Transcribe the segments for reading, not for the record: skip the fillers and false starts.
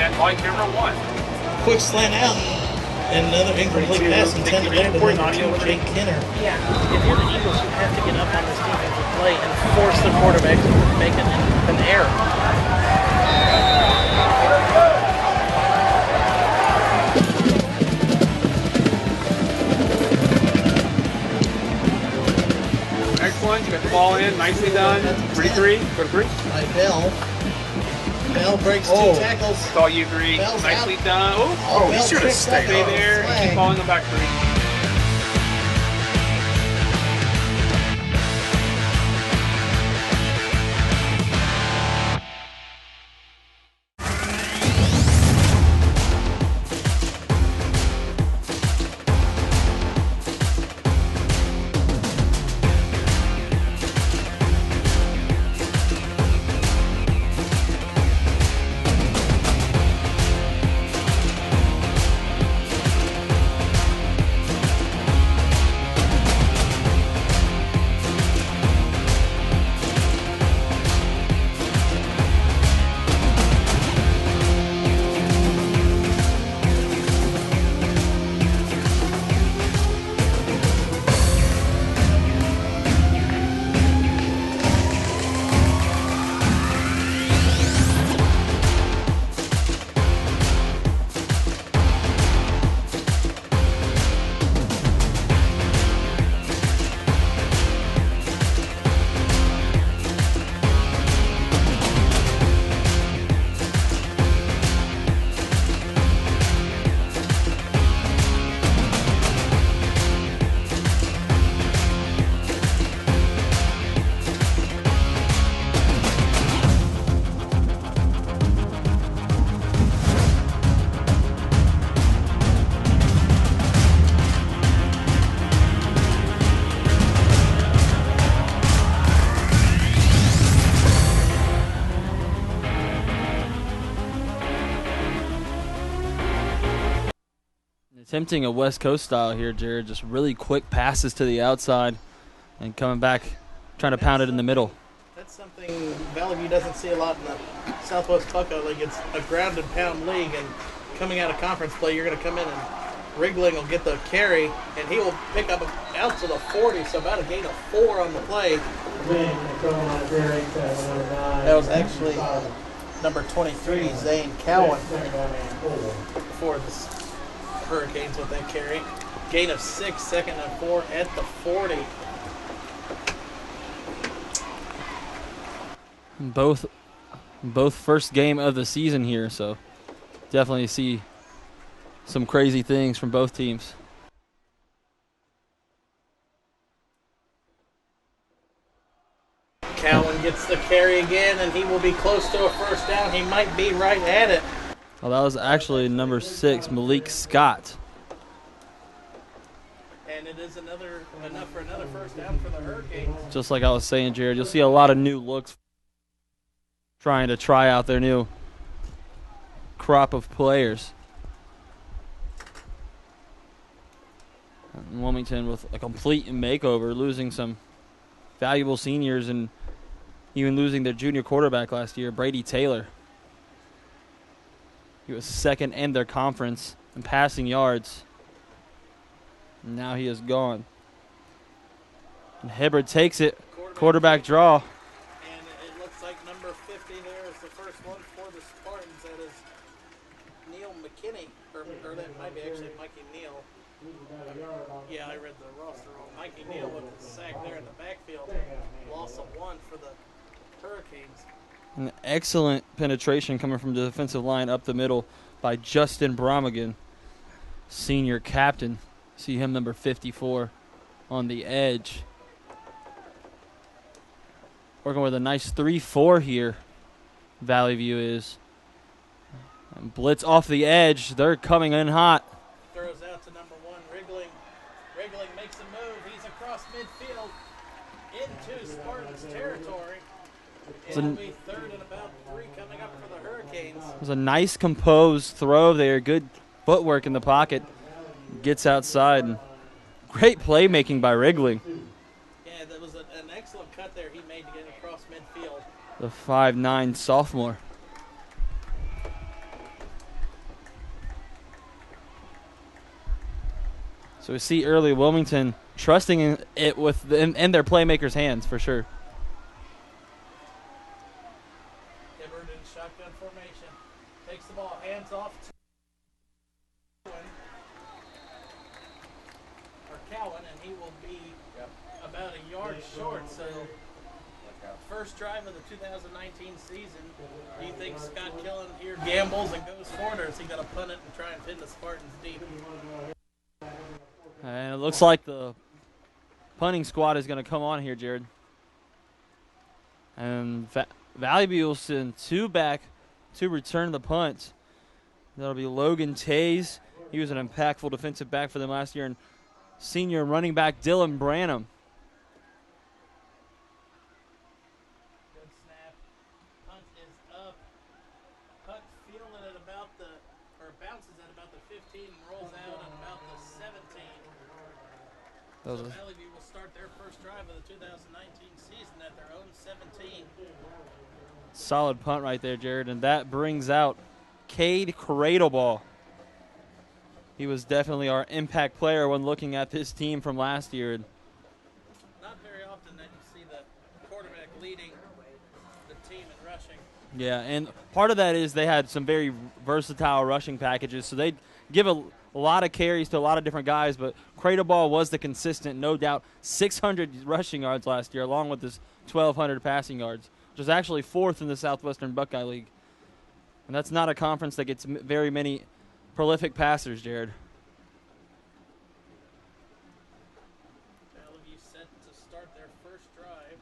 at ball camera 1. Quick slant out. And another incomplete pass intended there to number 2, Jake Kenner. Yeah. If you're the Eagles, you have to get up on this defensive play and force the quarterback to make an error. Excellent. You got the ball in. Nicely done. 3-3. Go to 3. By Bell. Bell breaks 2 tackles. That's all you 3. Bell's Nicely out. done. Oh, he should have stayed Stay on. there. Flag. Keep balling them back 3. Attempting a West Coast style here, Jared. Just really quick passes to the outside and coming back, trying to pound it in the middle. That's something Valley View doesn't see a lot in the Southwest Buckeye League. It's a ground and pound league, and coming out of conference play, you're going to come in and Wriggling will get the carry, and he will pick up out to the 40, so about a gain of 4 on the play. That was actually number 23, Zane Cowan, for the Hurricanes with that carry. Gain of 6, second and 4 at the 40. Both first game of the season here, so definitely see some crazy things from both teams. Cowan gets the carry again, and he will be close to a first down. He might be right at it. Well, that was actually number 6, Malik Scott. And it is enough for another first down for the Hurricanes. Just like I was saying, Jared, you'll see a lot of new looks trying to try out their new crop of players. And Wilmington with a complete makeover, losing some valuable seniors and even losing their junior quarterback last year, Brady Taylor. He was second in their conference in passing yards. And now he is gone. And Hibbard takes it. Quarterback draw. And it looks like number 50 there is the first one for the Spartans. That is Neil McKinney. Or that might be actually Mikey Neal. Yeah, I read the roster wrong. Mikey Neal with the sack there in the backfield. Loss of 1 for the Hurricanes. An excellent penetration coming from the defensive line up the middle by Justin Bromaghan, senior captain. See him, number 54, on the edge. Working with a nice 3-4 here, Valley View is. And blitz off the edge. They're coming in hot. Throws out to number 1, Wriggling. Wriggling makes a move. He's across midfield into Spartans territory. It'll be third and about 3 coming up for the Hurricanes. It was a nice composed throw there. Good footwork in the pocket. Gets outside. And great playmaking by Wriggling. Yeah, that was an excellent cut there he made to get across midfield. The 5'9" sophomore. So we see early Wilmington trusting in it in their playmakers' hands for sure. Hibbard in shotgun formation. Takes the ball, hands off to Cowan, and he will be about a yard short. So, first drive of the 2019 season. Do you think Scott Killen here gambles and goes for it, or is he going to punt it and try and pin the Spartans deep? And it looks like the punting squad is going to come on here, Jared. And Valley View will send 2 back to return the punt. That'll be Logan Tays. He was an impactful defensive back for them last year. And senior running back Dylan Branham. Good snap. Punt is up. Punt fielded at about bounces at about the 15 and rolls out at about the 17. So Valley View will start their first drive of the 2019 season at their own 17. Solid punt right there, Jared. And that brings out Cade Cradleball. He was definitely our impact player when looking at this team from last year. Not very often that you see the quarterback leading the team in rushing. Yeah, and part of that is they had some very versatile rushing packages, so they give a lot of carries to a lot of different guys, but Cradleball was the consistent, no doubt, 600 rushing yards last year, along with his 1,200 passing yards, which is actually 4th in the Southwestern Buckeye League. And that's not a conference that gets very many prolific passers, Jared. Valley View set to start their first drive.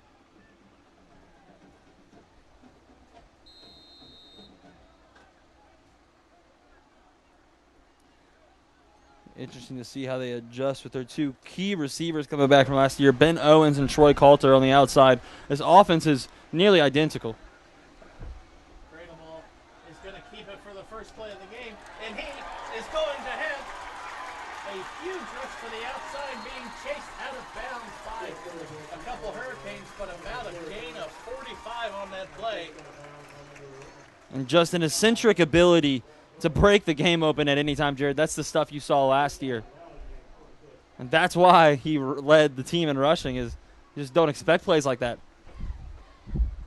Interesting to see how they adjust with their 2 key receivers coming back from last year, Ben Owens and Troy Coulter on the outside. This offense is nearly identical. Cradleball is going to keep it for the first play of the game, and he is going to have a huge rush to the outside, being chased out of bounds by a couple Hurricanes, but about a gain of 45 on that play. And just an eccentric ability to break the game open at any time, Jared. That's the stuff you saw last year. And that's why he led the team in rushing, is you just don't expect plays like that.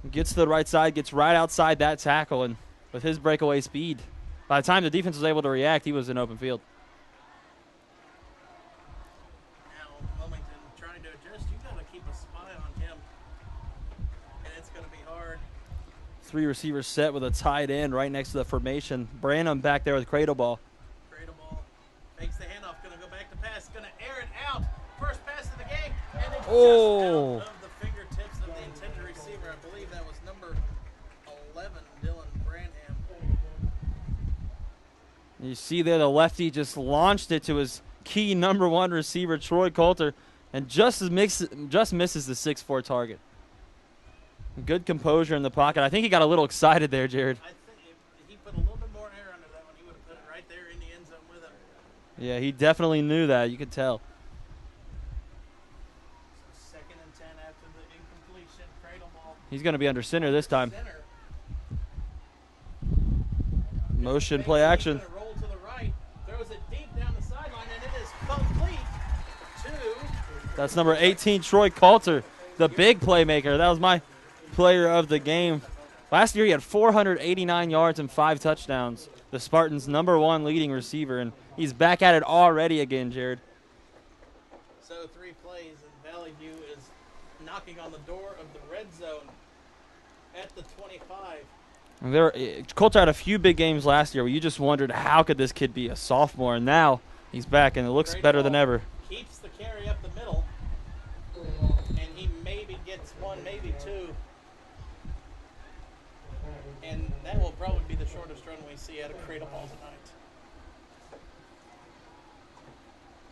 He gets to the right side, gets right outside that tackle, and with his breakaway speed, by the time the defense was able to react, he was in open field. Now Wilmington trying to adjust. You got to keep a spy on him, and it's going to be hard. 3 receivers set with a tight end right next to the formation. Branham back there with Cradleball. Cradleball makes the handoff, going to go back to pass, going to air it out. First pass of the game, and it's just out of the fingertips of the intended receiver. I believe that was number 11, Dylan Branham. You see there the lefty just launched it to his key number 1 receiver, Troy Coulter, and just misses the 6'4" target. Good composure in the pocket. I think he got a little excited there, Jared. I think if he put a little bit more air under that one, he would have put it right there in the end zone with him. Yeah, he definitely knew that. You could tell. So 2nd and 10 after the incompletion. Cradleball. He's going to be under center this time. Center. Motion play action. He's going to roll to the right. Throws it deep down the sideline, and it is complete to... That's number 18, Troy Coulter, the big playmaker. That was my player of the game. Last year he had 489 yards and 5 touchdowns. The Spartans' number 1 leading receiver, and he's back at it already again, Jared. So 3 plays, and Valley View is knocking on the door of the red zone at the 25. Coulter had a few big games last year where you just wondered how could this kid be a sophomore, and now he's back, and it looks better than ever. Keeps the carry up the middle, and he maybe gets 1, maybe 2. And that will probably be the shortest run we see out of Cradleball tonight.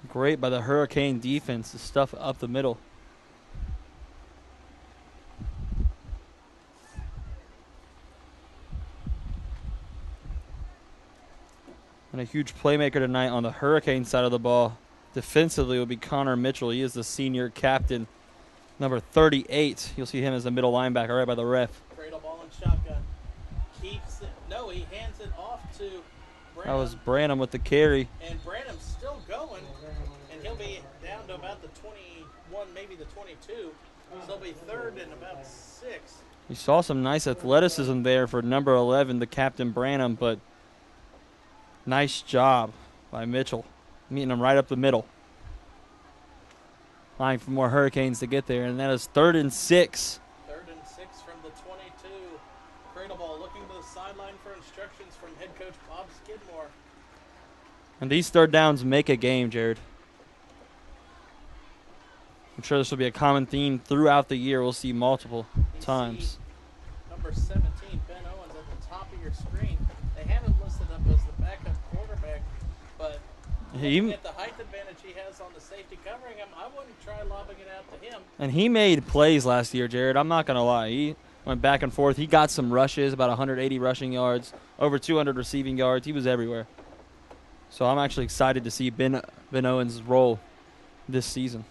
Great by the Hurricane defense to stuff up the middle. And a huge playmaker tonight on the Hurricane side of the ball. Defensively will be Connor Mitchell. He is the senior captain, number 38. You'll see him as a middle linebacker right by the ref. Cradleball and shotgun. Keeps it. No, he hands it off to Branham. That was Branham with the carry. And Branham's still going, and he'll they'll be down to about the 21, maybe the 22. So they'll be third and about 6. You saw some nice athleticism there for number 11, the Captain Branham, but nice job by Mitchell, meeting him right up the middle. Lying for more Hurricanes to get there, and that is 3rd and 6. 3rd and 6 from the 22. Cradle ball looking to the sideline for instructions from head coach Bob Skidmore. And these third downs make a game, Jared. I'm sure this will be a common theme throughout the year. We'll see multiple times. Number 17, Ben Owens, at the top of your screen. They have him listed up as the backup quarterback, but looking at the height advantage he has on the safety covering him, I wouldn't try lobbing it out to him. And he made plays last year, Jared. I'm not going to lie. He went back and forth. He got some rushes, about 180 rushing yards, over 200 receiving yards. He was everywhere. So I'm actually excited to see Ben Owens' role this season.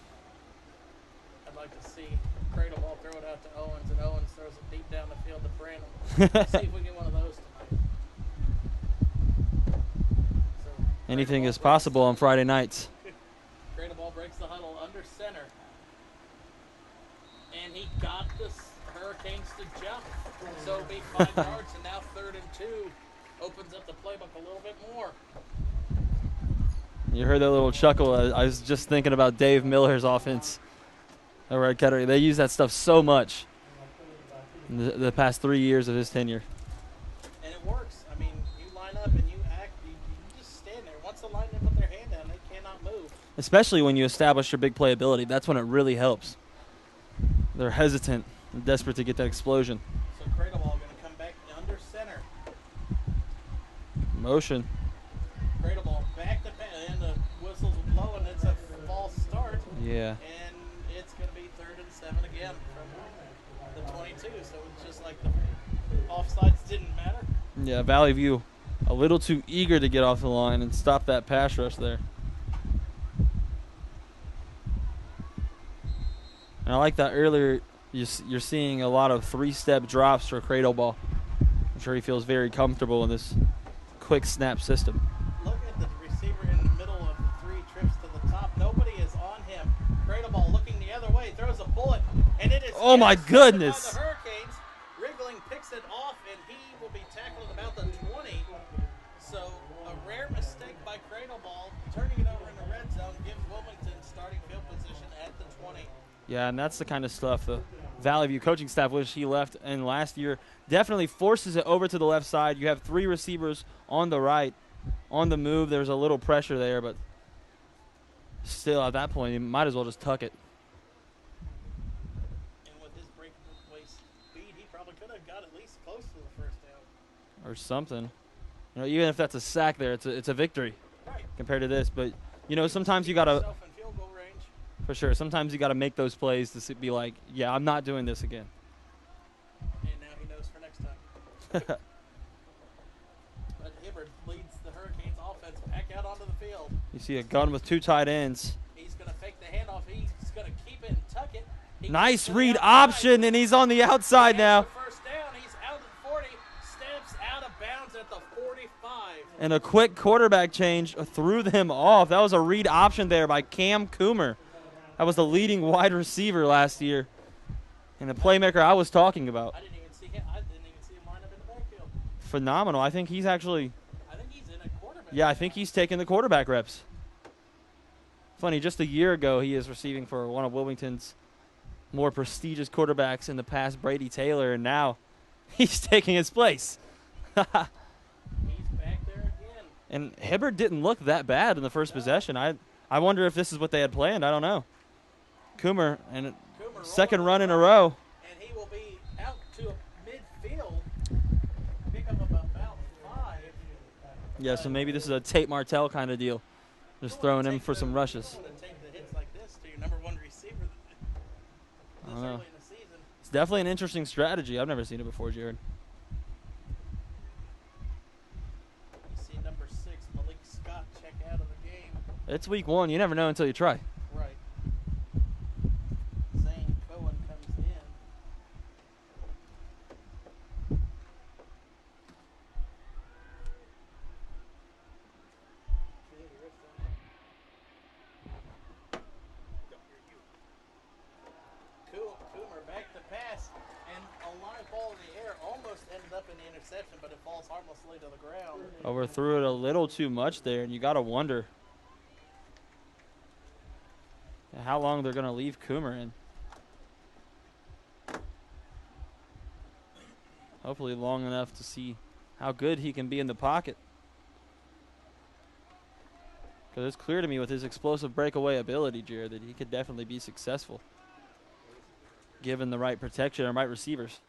I'd like to see Cradle ball throw it out to Owens, and Owens throws it deep down the field to Branham. Let's see if we get one of those tonight. So, Anything is possible on Friday nights. Cradle ball breaks the huddle under center. And he got the Hurricanes to jump. So it'll be 5 yards, and now 3rd and 2 opens up the playbook a little bit more. You heard that little chuckle. I was just thinking about Dave Miller's offense over at Kettering. They use that stuff so much in the past 3 years of his tenure. And it works. I mean, you line up and you act, you just stand there. Once the linemen put their hand down, they cannot move. Especially when you establish your big playability. That's when it really helps. They're hesitant and desperate to get that explosion. So Cradle ball going to come back under center. Motion. Cradle ball back to back, and the whistle's blowing. It's a false start. Yeah. And it's going to be 3rd and 7 again from the 22. So it's just like the offsides didn't matter. Yeah, Valley View a little too eager to get off the line and stop that pass rush there. And I like that earlier you're seeing a lot of 3-step drops for Cradle ball. I'm sure he feels very comfortable in this quick snap system. Look at the receiver in the middle of the 3 trips to the top. Nobody is on him. Cradle ball looking the other way, throws a bullet, and it is oh my goodness! by the Hurricanes. Wriggling picks it off, and he will be tackled at about the 20. So a rare mistake by Cradle ball, turning it over in the red zone, gives Wilmington starting field position at the 20. Yeah, and that's the kind of stuff the Valley View coaching staff wish he left in last year. Definitely forces it over to the left side. You have 3 receivers on the right, on the move. There's a little pressure there, but still at that point, you might as well just tuck it. And with his breakaway speed, he probably could have got at least close to the first down. Or something. You know, even if that's a sack there, it's a victory Right. compared to this. But, you know, sometimes you got to, Yourself in field goal range. for sure, sometimes you got to make those plays to be like, yeah, I'm not doing this again. And now he knows for next time. But Hibbard leads the Hurricanes offense back out onto the field. You see a gun with 2 tight ends. He's going to fake the handoff. He's going to keep it and tuck it. He Nice gets to the read outside. option, and he's on the outside He has now. the first down. He's out at the 40. Steps out of bounds at the 45. And a quick quarterback change threw them off. That was a read option there by Cam Coomer. That was the leading wide receiver last year. And the playmaker I was talking about. I didn't even see him. I didn't even see him line up in the backfield. Phenomenal. I think he's actually, I think he's in a quarterback. yeah, I think he's taking the quarterback reps. Funny, just a year ago, he is receiving for one of Wilmington's more prestigious quarterbacks in the past, Brady Taylor, and now he's taking his place. He's back there again. And Hibbard didn't look that bad in the first possession. I wonder if this is what they had planned. I don't know. Coomer, and Coomer second rolling run in a row. And he will be out to midfield. Pick up about 5. Yeah, so maybe this is a Tate Martell kind of deal. Just throwing him for some rushes. To take the hits like this to your number 1 receiver this I don't know. early in the season. It's definitely an interesting strategy. I've never seen it before, Jared. You see number 6, Malik Scott, check out of the game. It's week 1. You never know until you try. Right. Zane Cohen comes in. interception, but it falls harmlessly to the ground. Overthrew it a little too much there, and you got to wonder how long they're going to leave Coomer in. Hopefully long enough to see how good he can be in the pocket. Because it's clear to me with his explosive breakaway ability, Jared, that he could definitely be successful given the right protection and right receivers.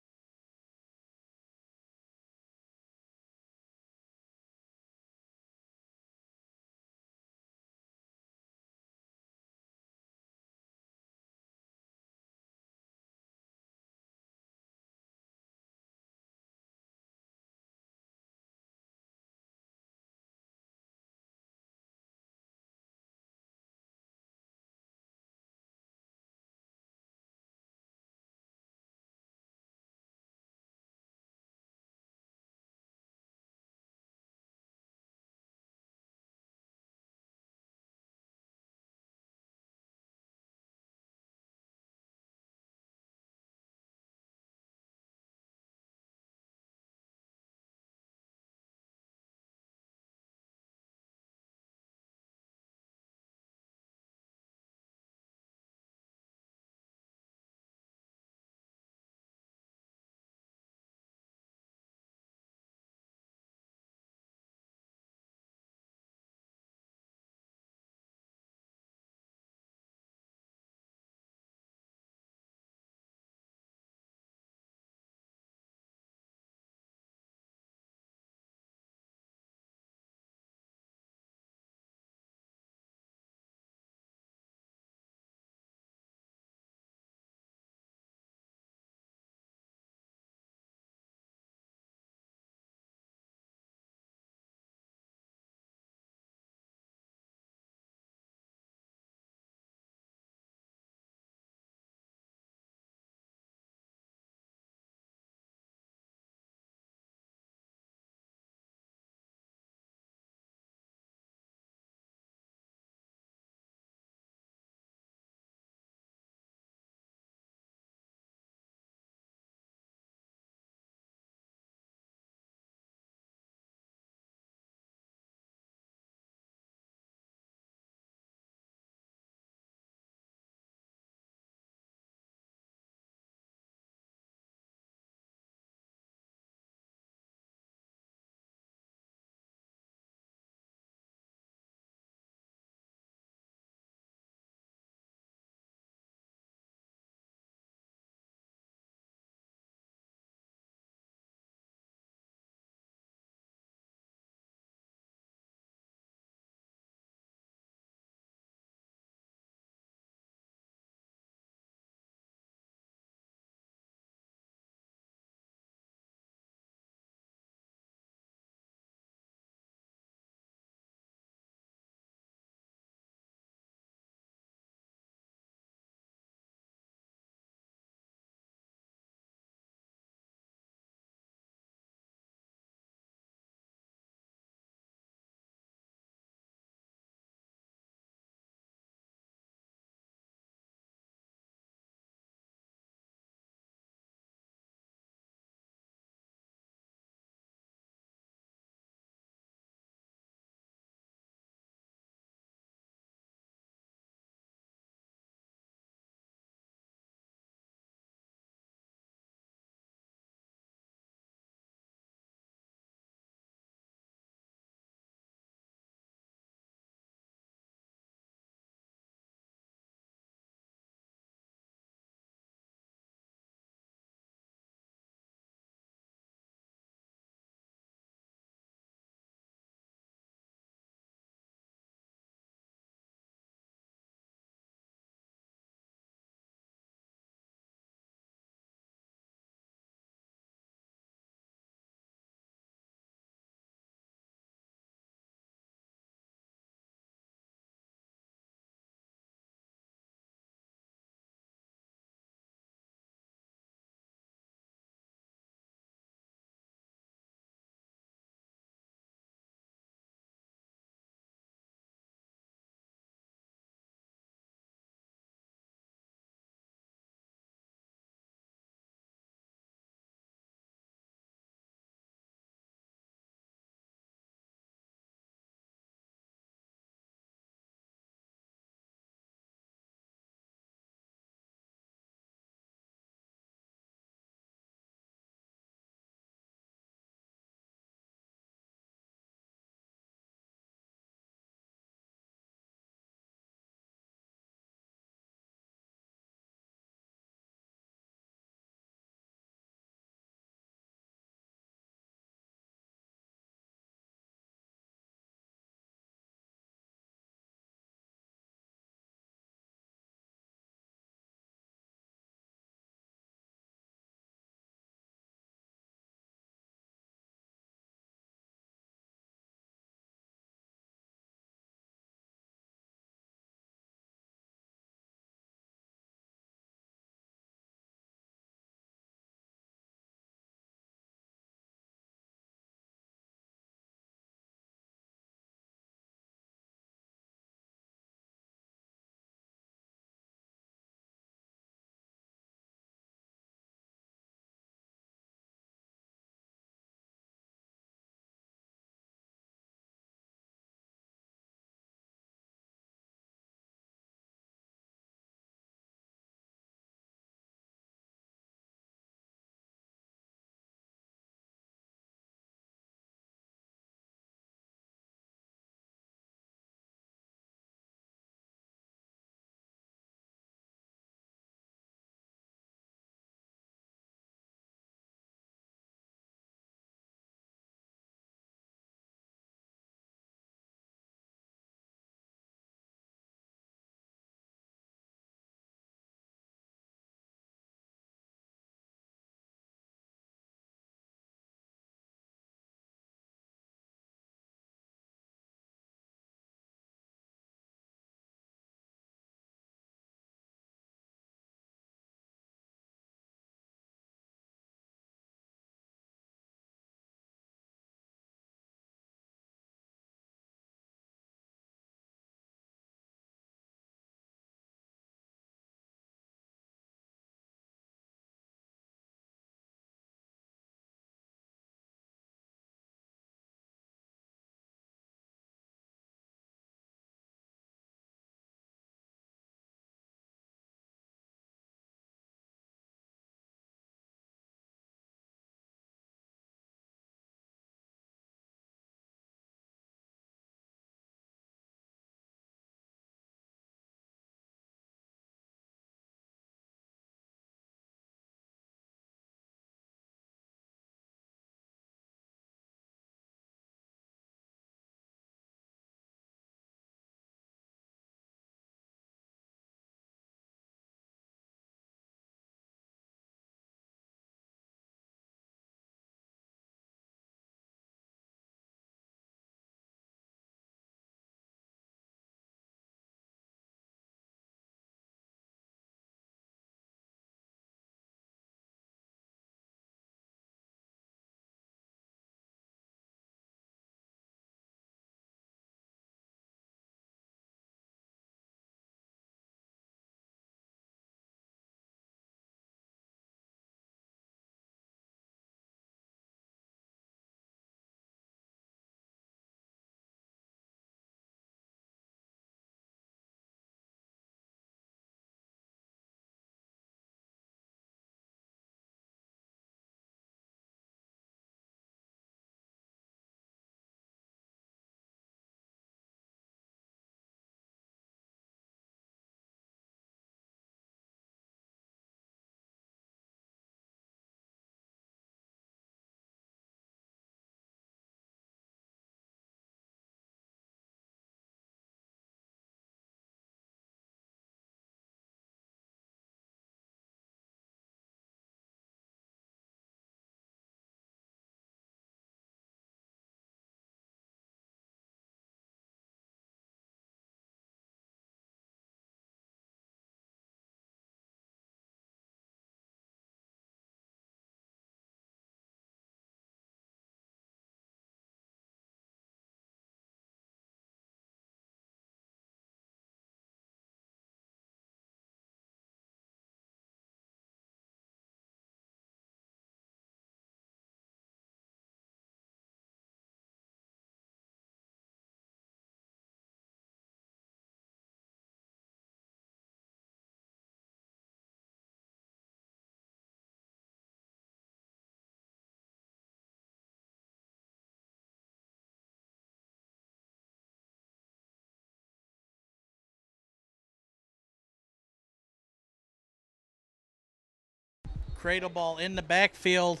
Cradle ball in the backfield,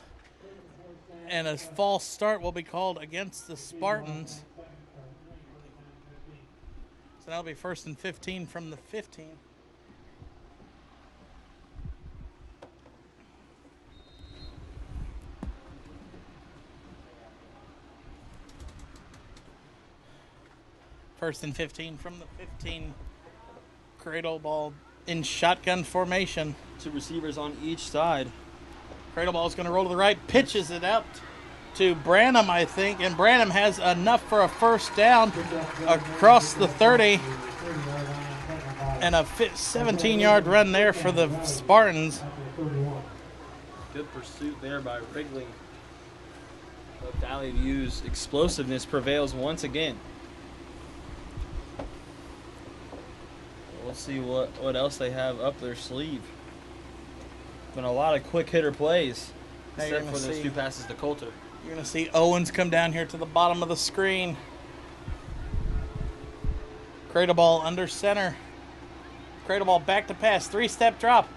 and a false start will be called against the Spartans. So that'll be 1st and 15 from the 15. First and 15 from the 15. Cradle ball in shotgun formation. 2 receivers on each side. Cradle ball is going to roll to the right, pitches it out to Branham, I think, and Branham has enough for a first down across the 30, and a 17-yard run there for the Spartans. Good pursuit there by Wrigley. But Valley View's explosiveness prevails once again. We'll see what else they have up their sleeve. Been a lot of quick hitter plays, except for those 2 passes to Coulter. You're going to see Owens come down here to the bottom of the screen. Cradle ball under center. Cradle ball back to pass. 3-step drop.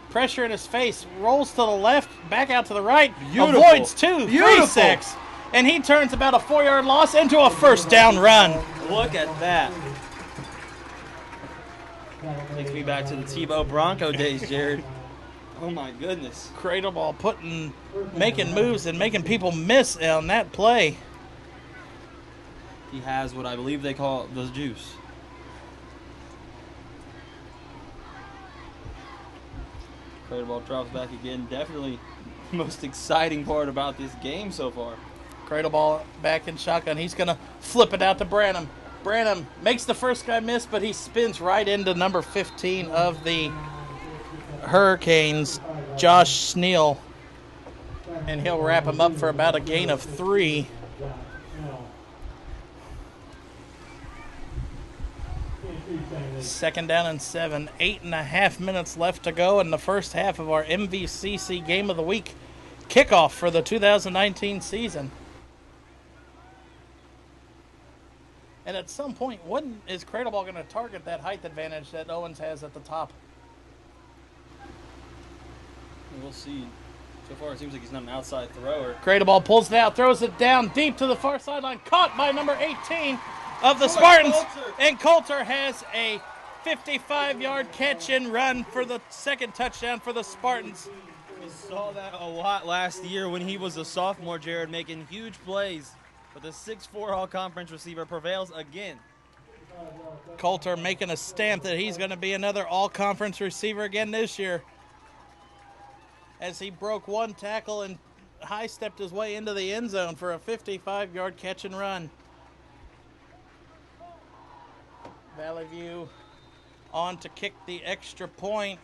Pressure in his face. Rolls to the left. Back out to the right. Beautiful. Avoids 2. 3 sacks. And he turns about a 4-yard loss into a first down run. Look at that. Takes me back to the Tebow Bronco days, Jared. Oh my goodness. Cradle ball making moves and making people miss on that play. He has what I believe they call the juice. Cradle ball drops back again. Definitely the most exciting part about this game so far. Cradle ball back in shotgun. He's going to flip it out to Branham. Branham makes the first guy miss, but he spins right into number 15 of the Hurricanes, Josh Sneal, and he'll wrap him up for about a gain of 3. Second down and 7. 8.5 minutes left to go in the first half of our MVCC Game of the Week kickoff for the 2019 season. And at some point, is Cradle ball going to target that height advantage that Owens has at the top? We'll see. So far, it seems like he's not an outside thrower. Cradle ball pulls it out, throws it down deep to the far sideline, caught by number 18 of the Spartans. And Coulter has a 55-yard catch and run for the second touchdown for the Spartans. We saw that a lot last year when he was a sophomore, Jared, making huge plays. But the 6'4" all-conference receiver prevails again. Coulter making a stamp that he's going to be another all-conference receiver again this year, as he broke 1 tackle and high-stepped his way into the end zone for a 55-yard catch and run. Valley View on to kick the extra point.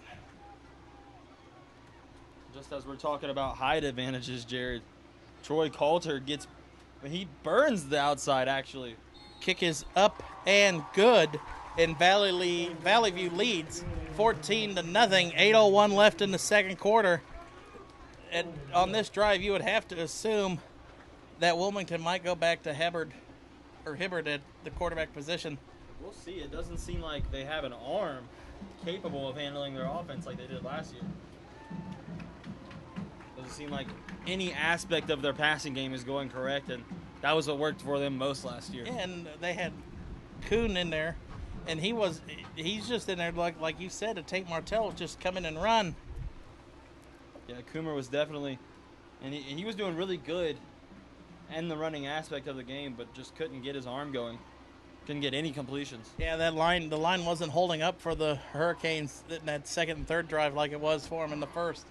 Just as we're talking about height advantages, Jared, Troy Coulter he burns the outside, actually. Kick is up and good, and Valley View leads 14-0. 8:01 left in the second quarter. And on this drive, you would have to assume that Wilmington might go back to Hibbard at the quarterback position. We'll see. It doesn't seem like they have an arm capable of handling their offense like they did last year. Doesn't seem like any aspect of their passing game is going correct, and that was what worked for them most last year. And they had Kuhn in there, and he's just in there like you said to Tate Martell, just come in and run. Yeah, Coomer was definitely, and he was doing really good in the running aspect of the game, but just couldn't get his arm going. Couldn't get any completions. Yeah, the line wasn't holding up for the Hurricanes in that second and third drive like it was for them in the first.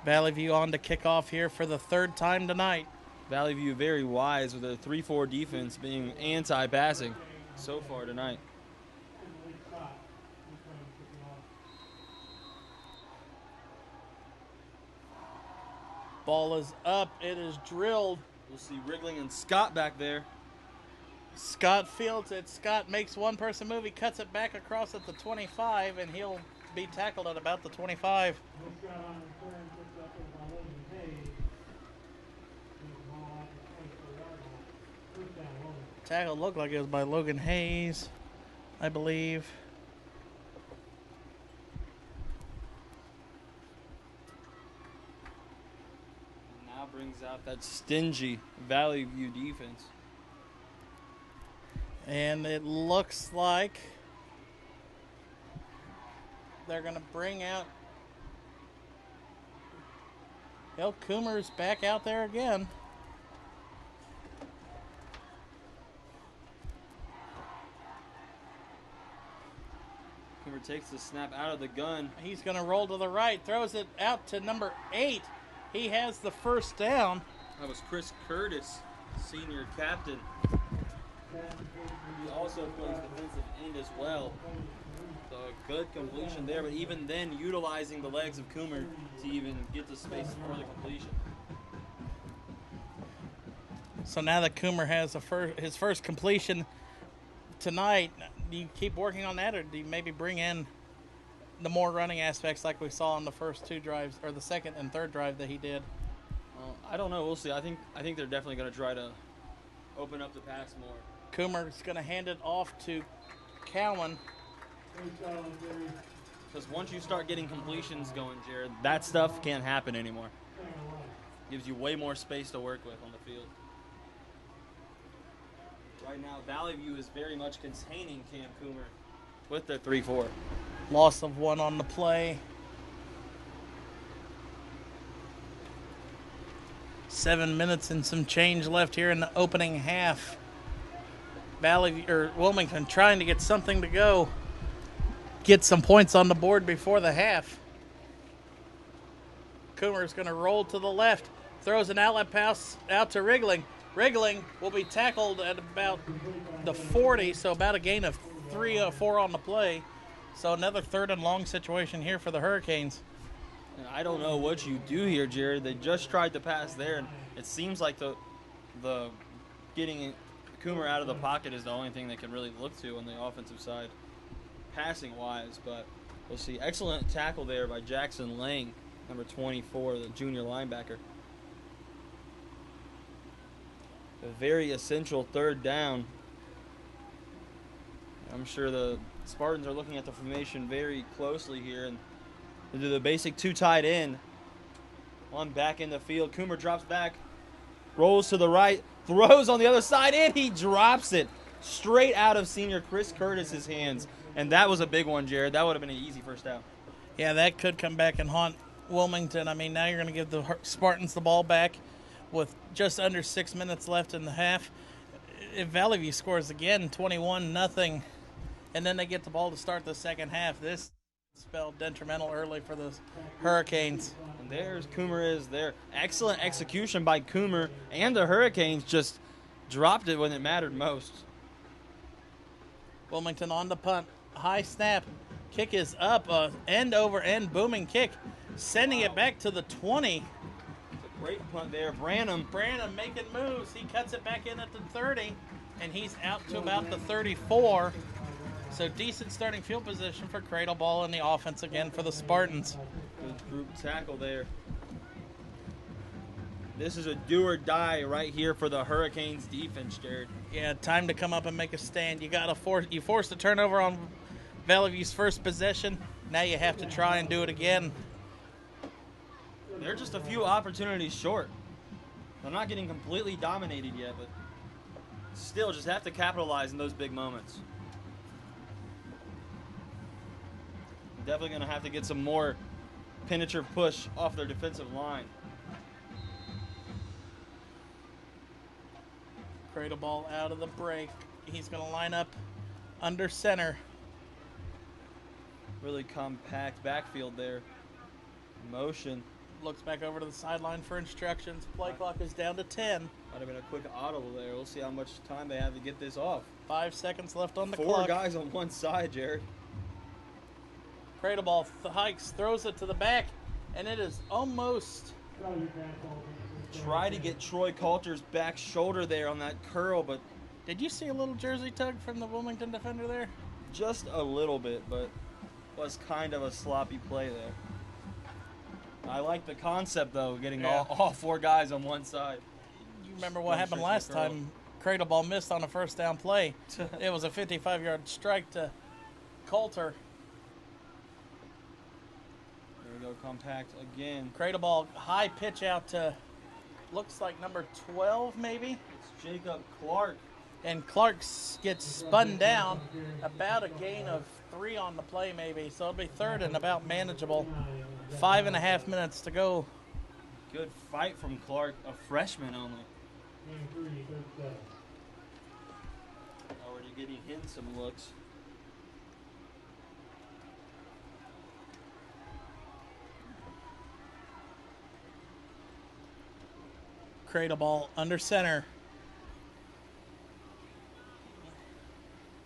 Valley View on to kick off here for the third time tonight. Valley View very wise with a 3-4 defense being anti-passing so far tonight. Ball is up. It is drilled. We'll see Wriggling and Scott back there. Scott fields it. Scott makes one person move. He cuts it back across at the 25, and he'll be tackled at about the 25. Tackle looked like it was by Logan Hayes. I believe. Now brings out that stingy Valley View defense. And it looks like they're going to bring out. Well, Coomer's back out there again. Coomer takes the snap out of the gun. He's going to roll to the right, throws it out to number 8. He has the first down. That was Chris Curtis, senior captain. He also plays defensive end as well. So a good completion there, but even then, utilizing the legs of Coomer to even get the space for the completion. So now that Coomer has his first completion tonight, do you keep working on that, or do you maybe bring in the more running aspects like we saw on the first 2 drives, or the second and third drive that he did? I don't know. We'll see. I think they're definitely going to try to open up the pass more. Coomer's going to hand it off to Cowan. Because once you start getting completions going, Jared, that stuff can't happen anymore. Gives you way more space to work with on the field. Right now, Valley View is very much containing Cam Coomer with their 3-4. Loss of 1 on the play. 7 minutes and some change left here in the opening half. Wilmington trying to get something to go. Get some points on the board before the half. Coomer's going to roll to the left. Throws an outlet pass out to Wriggling. Wriggling will be tackled at about the 40, so about a gain of 3 or 4 on the play. So another 3rd and long situation here for the Hurricanes. And I don't know what you do here, Jared. They just tried to pass there, and it seems like the getting Coomer out of the pocket is the only thing they can really look to on the offensive side, passing-wise. But we'll see. Excellent tackle there by Jackson Lang, number 24, the junior linebacker. A very essential 3rd down. I'm sure the Spartans are looking at the formation very closely here, and they do the basic 2 tight end. One back in the field. Coomer drops back, rolls to the right, throws on the other side, and he drops it straight out of senior Chris Curtis's hands. And that was a big one, Jared. That would have been an easy first down. Yeah, that could come back and haunt Wilmington. I mean, now you're going to give the Spartans the ball back with just under 6 minutes left in the half. If Valley View scores again, 21-0, and then they get the ball to start the second half, this spelled detrimental early for the Hurricanes. And there's Coomer is there. Excellent execution by Coomer, and the Hurricanes just dropped it when it mattered most. Wilmington on the punt. High snap. Kick is up. End over end booming kick. Sending it back to the 20. Great punt there. Branham making moves. He cuts it back in at the 30, and he's out to about the 34. So decent starting field position for Cradle Ball in the offense again for the Spartans. Good group tackle there. This is a do or die right here for the Hurricanes defense, Jared. Yeah, time to come up and make a stand. You forced a turnover on Valley View's first possession. Now you have to try and do it again. They're just a few opportunities short. They're not getting completely dominated yet, but still just have to capitalize in those big moments. Definitely going to have to get some more penetrative push off their defensive line. Cradle Ball out of the break. He's going to line up under center. Really compact backfield there. Motion. Looks back over to the sideline for instructions. Play clock is down to 10. Might have been a quick audible there. We'll see how much time they have to get this off. 5 seconds left on the 4 clock. guys on one side, Jared. Cradle Ball hikes, throws it to the back, and it is almost... Try to get Troy Coulter's back shoulder there on that curl, but... Did you see a little jersey tug from the Wilmington defender there? Just a little bit, but was kind of a sloppy play there. I like the concept, though, getting all 4 guys on one side. You remember what happened last time Cradle ball missed on a first down play. It was a 55-yard strike to Coulter. There we go, compact again. Cradle ball, high pitch out to, looks like number 12 maybe. It's Jacob Clark. And Clark gets spun down, about a gain of 3 on the play maybe. So it'll be third and about manageable. 5.5 minutes to go. Good fight from Clark, a freshman only. Already getting him some looks. Cradle ball under center.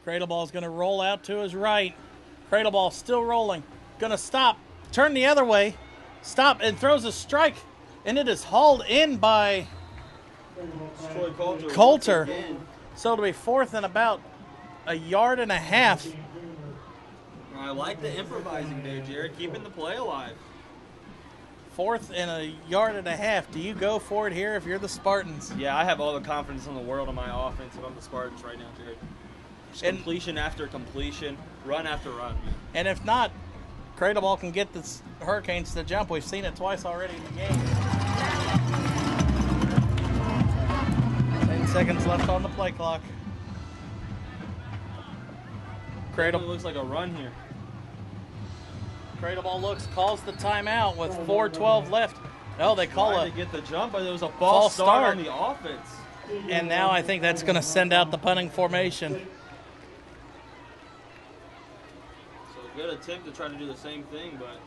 Cradle ball is going to roll out to his right. Cradle ball still rolling. Going to stop. Turn the other way. Stop and throws a strike. And it is hauled in by Coulter. So it'll be fourth and about 1.5 yards. I like the improvising there, Jared. Keeping the play alive. Fourth and 1.5 yards. Do you go for it here if you're the Spartans? Yeah, I have all the confidence in the world in my offense if I'm the Spartans right now, Jared. Completion after completion, run after run. And if not, Cradle ball can get the Hurricanes to jump. We've seen it twice already in the game. 10 seconds left on the play clock. Cradle It looks like a run here. Cradle ball calls the timeout with 4:12 left. No, they call Tried it to get the jump, but there was a false start on the offense. And now I think that's going to send out the punting formation. So good attempt to try to do the same thing, but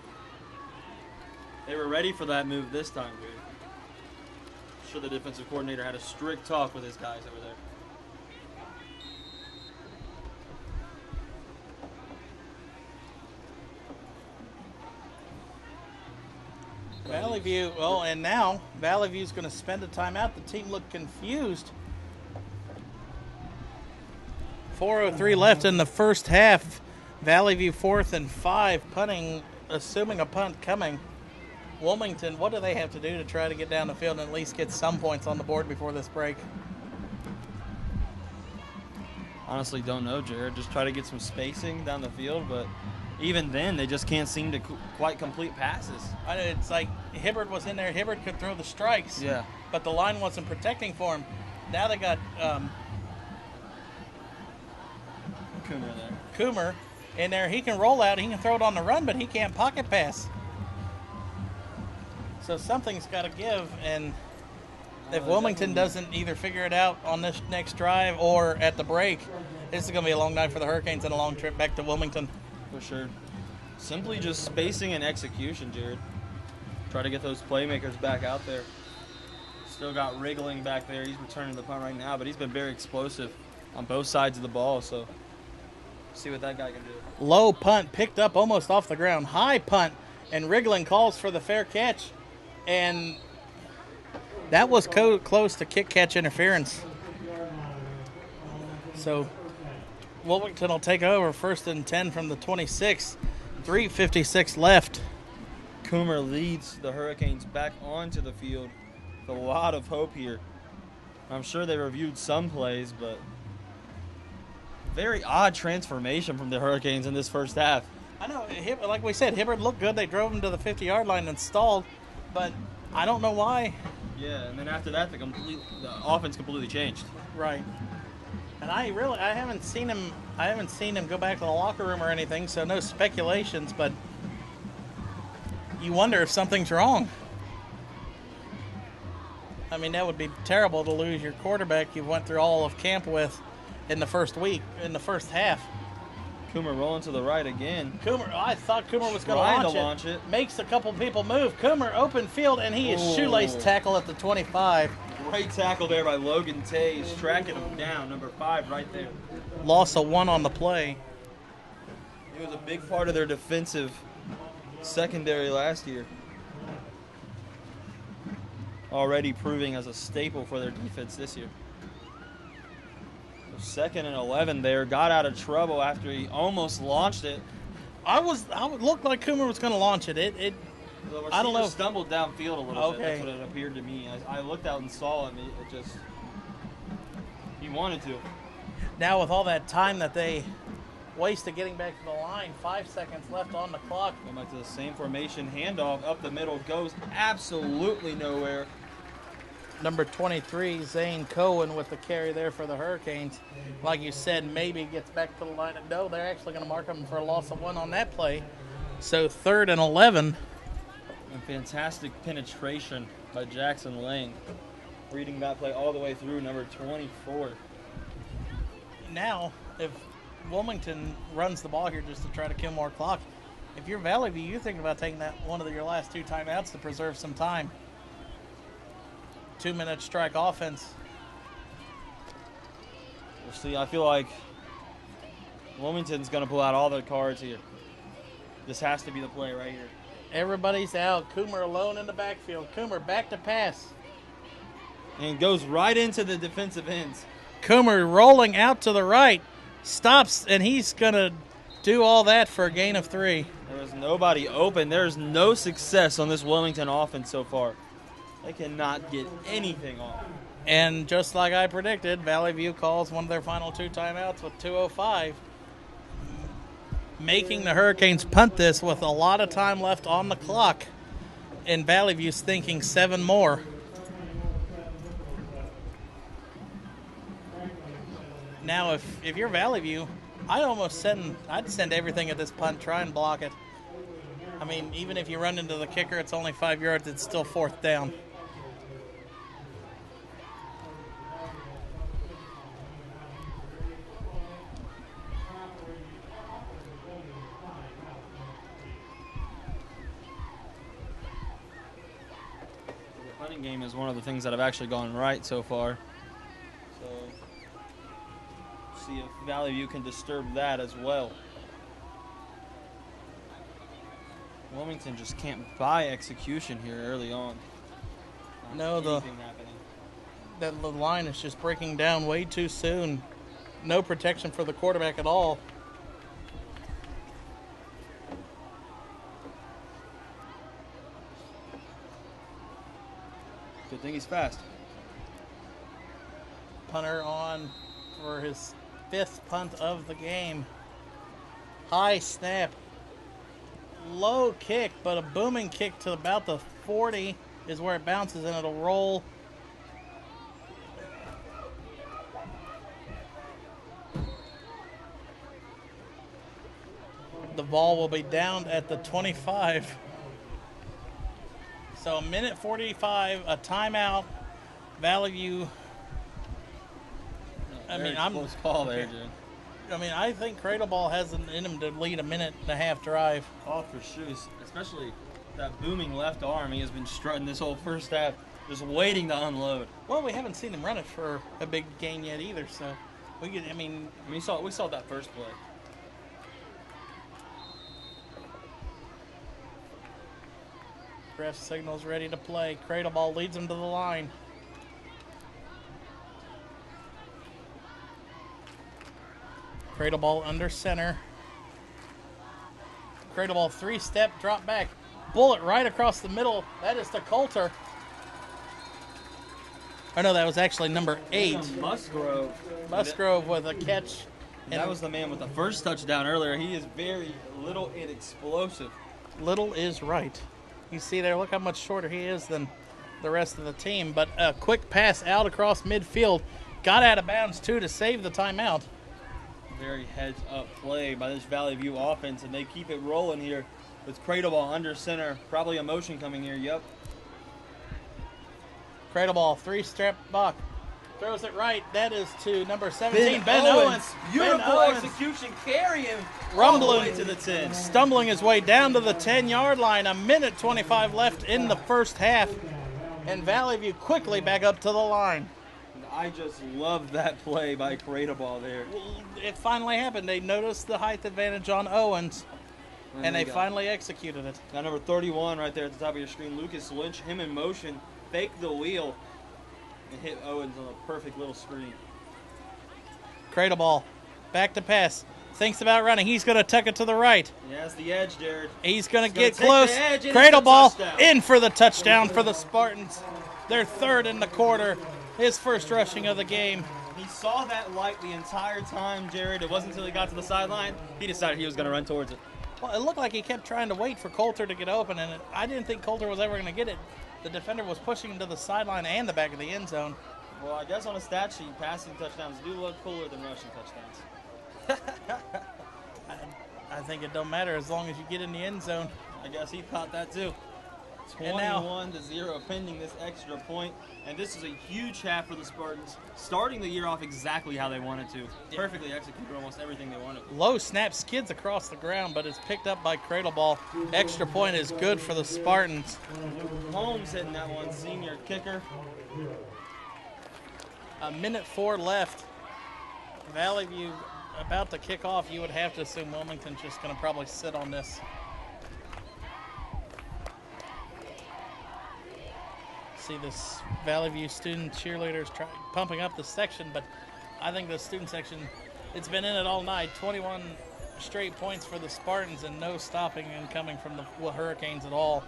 they were ready for that move this time, dude. I'm sure the defensive coordinator had a strict talk with his guys over there. Valley View, and now Valley View's going to spend a timeout. The team looked confused. 4:03 left in the first half. Valley View 4th and 5, punting, assuming a punt coming. Wilmington, what do they have to do to try to get down the field and at least get some points on the board before this break? Honestly, don't know, Jared. Just try to get some spacing down the field, but even then, they just can't seem to quite complete passes. It's like Hibbert was in there. Hibbert could throw the strikes. Yeah. But the line wasn't protecting for him. Now they got Coomer in there. He can roll out. He can throw it on the run, but he can't pocket pass. So something's got to give. And if Wilmington doesn't either figure it out on this next drive or at the break, this is going to be a long night for the Hurricanes and a long trip back to Wilmington. For sure. Simply just spacing and execution, Jared. Try to get those playmakers back out there. Still got Wriggling back there. He's returning the punt right now, but he's been very explosive on both sides of the ball, so see what that guy can do. Low punt picked up almost off the ground. High punt, and Wriggling calls for the fair catch. And that was close to kick-catch interference. So Wilmington will take over 1st and 10 from the 26. 3:56 left. Coomer leads the Hurricanes back onto the field with a lot of hope here. I'm sure they reviewed some plays, but very odd transformation from the Hurricanes in this first half. I know, like we said, Hibbert looked good. They drove him to the 50-yard line and stalled, but I don't know why. Yeah, and then after that, the offense completely changed. Right. And I haven't seen him go back to the locker room or anything, so no speculations, but you wonder if something's wrong. I mean, that would be terrible to lose your quarterback you went through all of camp with in the first half. Coomer rolling to the right again. I thought Coomer was going to launch it. Makes a couple people move. Coomer open field, and he is shoelace tackle at the 25. Great tackle there by Logan Tays, tracking him down, number 5 right there. Loss of 1 on the play. He was a big part of their defensive secondary last year. Already proving as a staple for their defense this year. So 2nd and 11 there, got out of trouble after he almost launched it. I would look like Coomer was going to launch it. I don't know. Stumbled downfield a little bit. That's what it appeared to me. I looked out and saw him. He wanted to. Now with all that time that they wasted getting back to the line, 5 seconds left on the clock. Going back to the same formation, handoff up the middle, goes absolutely nowhere. Number 23, Zane Cohen with the carry there for the Hurricanes. Like you said, maybe gets back to the line. No, they're actually going to mark him for a loss of 1 on that play. So 3rd and 11. And fantastic penetration by Jackson Lang. Reading that play all the way through, number 24. Now, if Wilmington runs the ball here just to try to kill more clock, if you're Valley View, you're thinking about taking that one of your last 2 timeouts to preserve some time. 2-minute strike offense. We'll see. I feel like Wilmington's going to pull out all their cards here. This has to be the play right here. Everybody's out. Coomer alone in the backfield. Coomer back to pass. And goes right into the defensive ends. Coomer rolling out to the right. Stops, and he's going to do all that for a gain of 3. There is nobody open. There is no success on this Wilmington offense so far. They cannot get anything off. And just like I predicted, Valley View calls one of their final 2 timeouts with 2:05, making the Hurricanes punt this with a lot of time left on the clock. And Valley View's thinking 7 more. Now, if you're Valley View, I'd send everything at this punt, try and block it. I mean, even if you run into the kicker, it's only 5 yards, it's still 4th down. The punting game is one of the things that have actually gone right so far. So, see if Valley View can disturb that as well. Wilmington just can't buy execution here early on. No, the line is just breaking down way too soon. No protection for the quarterback at all. Good thing he's fast. Punter on for his 5th punt of the game. High snap. Low kick, but a booming kick to about the 40 is where it bounces, and it'll roll. The ball will be down at the 25. So 1:45, a timeout. Valley View. Close call there, Jim. I think Cradle Ball has it in him to lead a 1.5-minute drive. Oh, for sure. Especially that booming left arm. He has been strutting this whole first half, just waiting to unload. Well, we haven't seen him run it for a big gain yet either, so we saw that first play. Ref signals ready to play. Cradle Ball leads him to the line. Cradle Ball under center. Cradle Ball 3-step, drop back. Bullet right across the middle. That is to Coulter. Oh, no, that was actually number 8. Musgrove. Musgrove with a catch. And that was the man with the first touchdown earlier. He is very little and explosive. Little is right. You see there, look how much shorter he is than the rest of the team. But a quick pass out across midfield. Got out of bounds, too, to save the timeout. Very heads-up play by this Valley View offense, and they keep it rolling here with Cradle Ball under center. Probably a motion coming here, yep. Cradle Ball, 3-step buck. Throws it right. That is to number 17, Ben Owens. Beautiful execution. Carry him rumbling all the way to the 10. Stumbling his way down to the 10-yard line. 1:25 left in the first half. And Valley View quickly back up to the line. I just love that play by Cradle Ball there. It finally happened. They noticed the height advantage on Owens, and they finally executed it. Got number 31 right there at the top of your screen. Lucas Lynch, him in motion, fake the wheel, and hit Owens on a perfect little screen. Cradle Ball, back to pass. Thinks about running. He's going to tuck it to the right. He has the edge, Jared. He's going to get close. Cradle Ball in for the touchdown for the Spartans. Their 3rd in the quarter. His first rushing of the game. He saw that light the entire time, Jared. It wasn't until he got to the sideline he decided he was going to run towards it. Well, it looked like he kept trying to wait for Coulter to get open, and I didn't think Coulter was ever going to get it. The defender was pushing him to the sideline and the back of the end zone. Well, I guess on a stat sheet, passing touchdowns do look cooler than rushing touchdowns. I think it don't matter as long as you get in the end zone. I guess he thought that too. And now- 21-0 pending this extra point. And this is a huge half for the Spartans, starting the year off exactly how they wanted to. Perfectly executed almost everything they wanted. Low snap skids across the ground, but it's picked up by Cradle Ball. Extra point is good for the Spartans. Holmes hitting that one, senior kicker. A minute 4 left. Valley View about to kick off. You would have to assume Wilmington's just going to probably sit on this. See this Valley View student cheerleaders pumping up the section, but I think the student section, it's been in it all night. 21 straight points for the Spartans and no stopping and coming from the Hurricanes at all.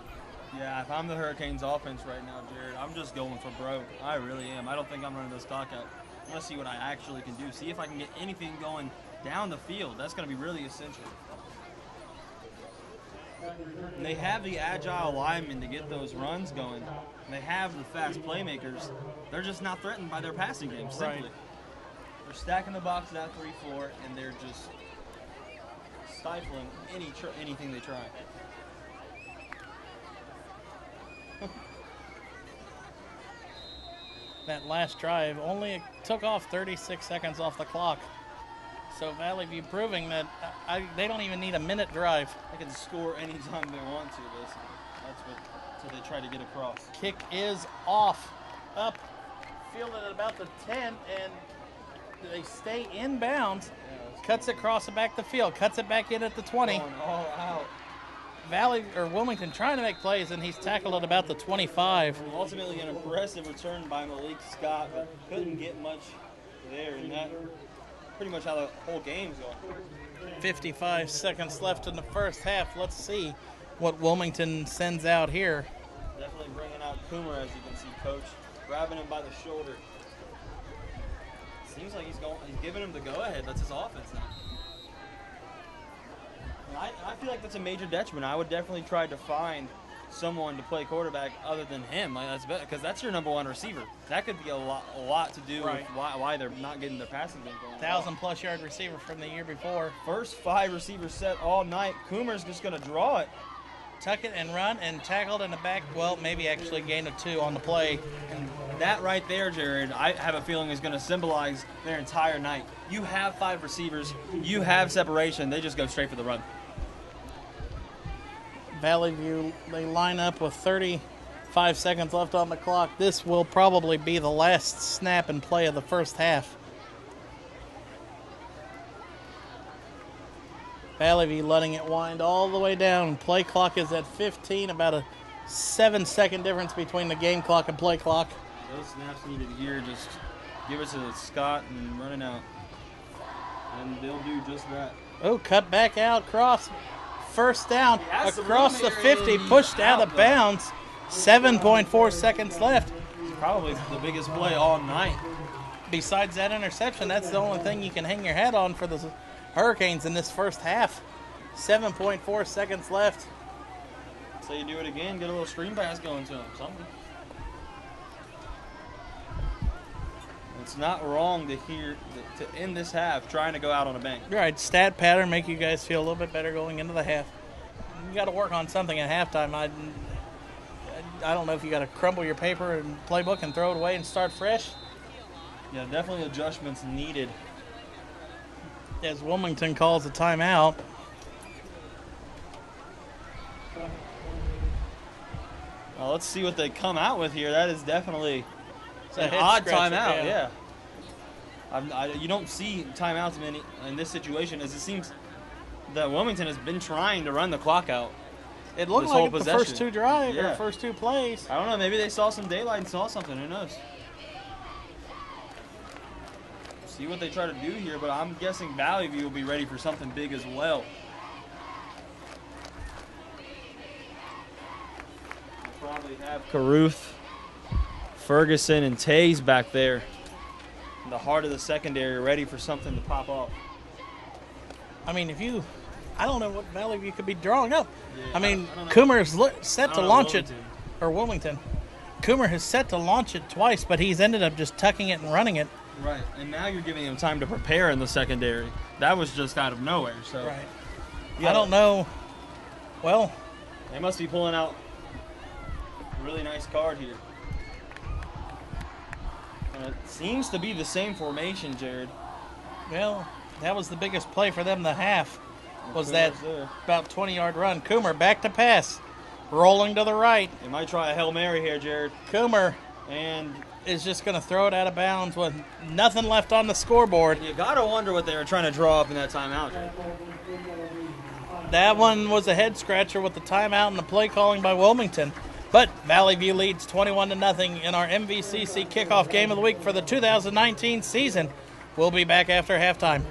Yeah, if I'm the Hurricanes offense right now, Jared, I'm just going for broke. I really am. I don't think I'm running this clock out. I want to see what I actually can do. See if I can get anything going down the field. That's going to be really essential. And they have the agile linemen to get those runs going. And they have the fast playmakers. They're just not threatened by their passing game, simply. Right. They're stacking the box at 3-4, and they're just stifling anything they try. That last drive only took off 36 seconds off the clock. So Valley View proving that they don't even need a minute drive. They can score anytime they want to, basically. That's what they try to get across. Kick is off. Up, fielded at about the 10, and they stay inbounds. Cuts it across the back of the field. Cuts it back in at the 20. Going all out. Wilmington trying to make plays, and he's tackled at about the 25. Ultimately, an impressive return by Malik Scott, but couldn't get much there, and that pretty much how the whole game's going. 55 seconds left in the first half. Let's see what Wilmington sends out here. Definitely bringing out Coomer, as you can see, Coach, grabbing him by the shoulder. Seems like he's giving him the go-ahead. That's his offense now. And I feel like that's a major detriment. I would definitely try to find someone to play quarterback other than him. Like, that's better, because that's your number one receiver. That could be a lot to do with why they're not getting their passing game going. 1,000+ yard receiver from the year before. First 5 receivers set all night. Coomer's just going to draw it. Tuck it and run, and tackled in the back. Well, maybe actually gained a 2 on the play. And that right there, Jared, I have a feeling is going to symbolize their entire night. You have 5 receivers. You have separation. They just go straight for the run. Valley View, they line up with 35 seconds left on the clock. This will probably be the last snap and play of the first half. Valley View letting it wind all the way down. Play clock is at 15, about a 7-second difference between the game clock and play clock. Those snaps needed here, just give it to Scott and run it out. And they'll do just that. Oh, cut back out, cross. First down across the 50, room pushed out of though. bounds. 7.4 seconds left. Probably the biggest play all night. Besides that interception, that's the only thing you can hang your hat on for the Hurricanes in this first half. 7.4 seconds left. So you do it again, get a little screen pass going to him, something. It's not wrong to end this half trying to go out on a bang. Right, stat pattern make you guys feel a little bit better going into the half. You got to work on something at halftime. I don't know if you got to crumble your paper and playbook and throw it away and start fresh. Yeah, definitely adjustments needed. As Wilmington calls a timeout. Well, let's see what they come out with here. That is definitely a an head odd scratcher, timeout. yeah. You don't see timeouts many in this situation, as it seems that Wilmington has been trying to run the clock out. It looked this whole like it the possession. first 2 drives Yeah. or first 2 plays. I don't know. Maybe they saw some daylight and saw something. Who knows? See what they try to do here, but I'm guessing Valley View will be ready for something big as well. We'll probably have Caruth, Ferguson, and Tays back there. in the heart of the secondary, ready for something to pop off. I mean, I don't know what Valley View could be drawing up. Yeah, I mean, I don't know. Coomer is set to launch Wilmington. it, or Wilmington. Coomer has set to launch it twice, but he's ended up just tucking it and running it. Right, and now you're giving him time to prepare in the secondary. That was just out of nowhere. So Right. Yeah. I don't know. Well, They must be pulling out a really nice card here. And it seems to be the same formation, Jared. that was the biggest play for them the half. Was Coomer's that there. about 20-yard run. Coomer back to pass. Rolling to the right. They might try a Hail Mary here, Jared. Coomer And is just going to throw it out of bounds with nothing left on the scoreboard. you got to wonder what they were trying to draw up in that timeout, Jared. That one was a head scratcher with the timeout and the play calling by Wilmington. But Valley View leads 21-0 in our MVCC kickoff game of the week for the 2019 season. We'll be back after halftime.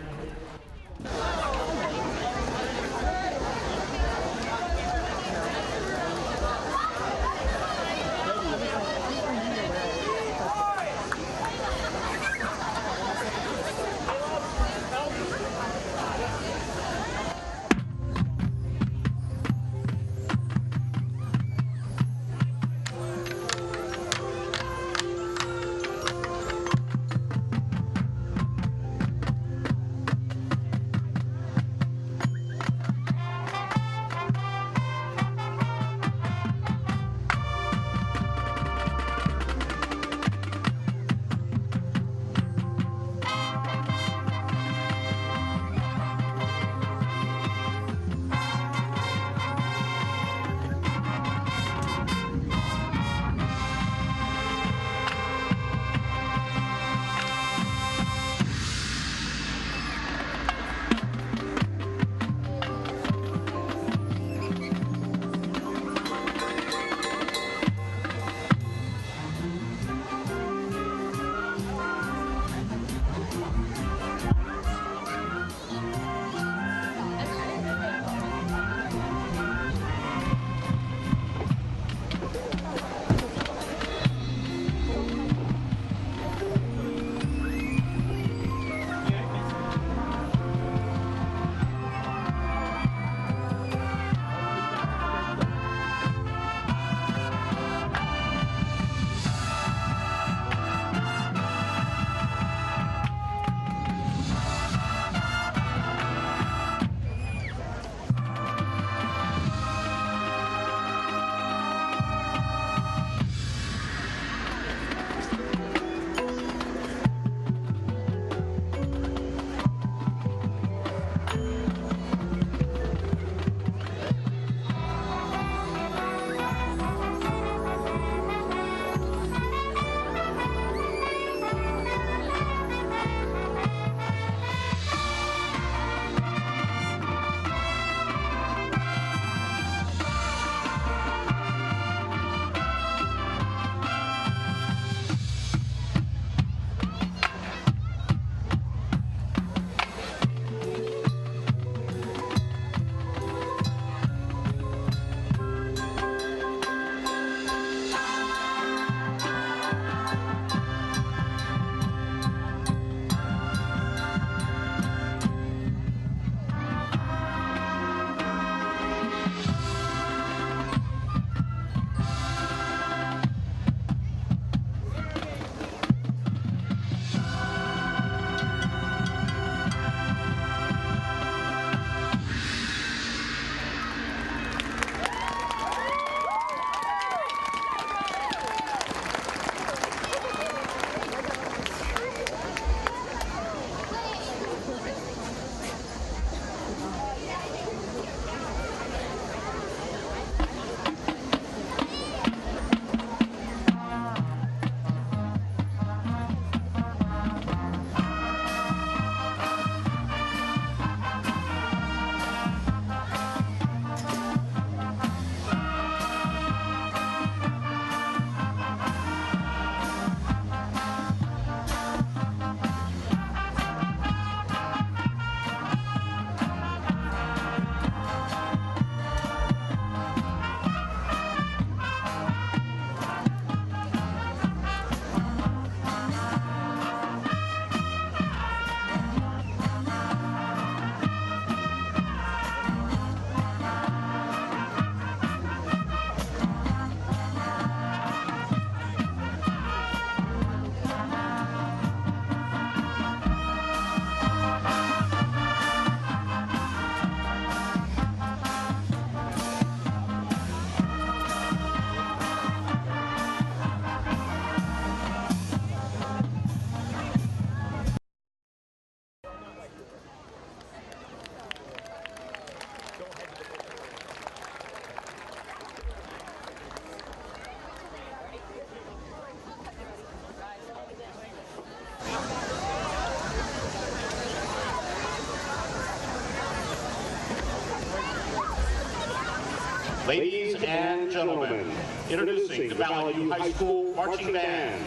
Ladies and gentlemen, introducing the Valley View High School Marching Band.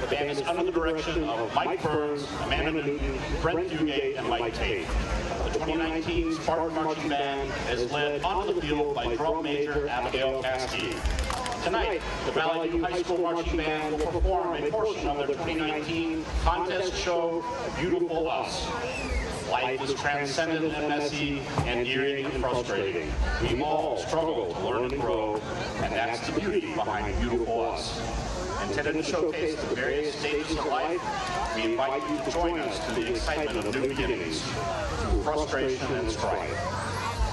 The band is under the direction of Mike Burns, Amanda Newton, Brent Dugay, and Mike Tate. The 2019 Spartan Marching Band is led onto the field by Drum Major Abigail Caskey. Tonight, the Valley View High School Marching Band will perform a portion of their 2019 contest show, Beautiful Us. Life is transcendent and messy and eerie and frustrating. We all struggle to learn and grow, and that's the beauty behind Beautiful Us. Intended to showcase the various stages of life, we invite you to join us to the excitement of new beginnings, through frustration and strife.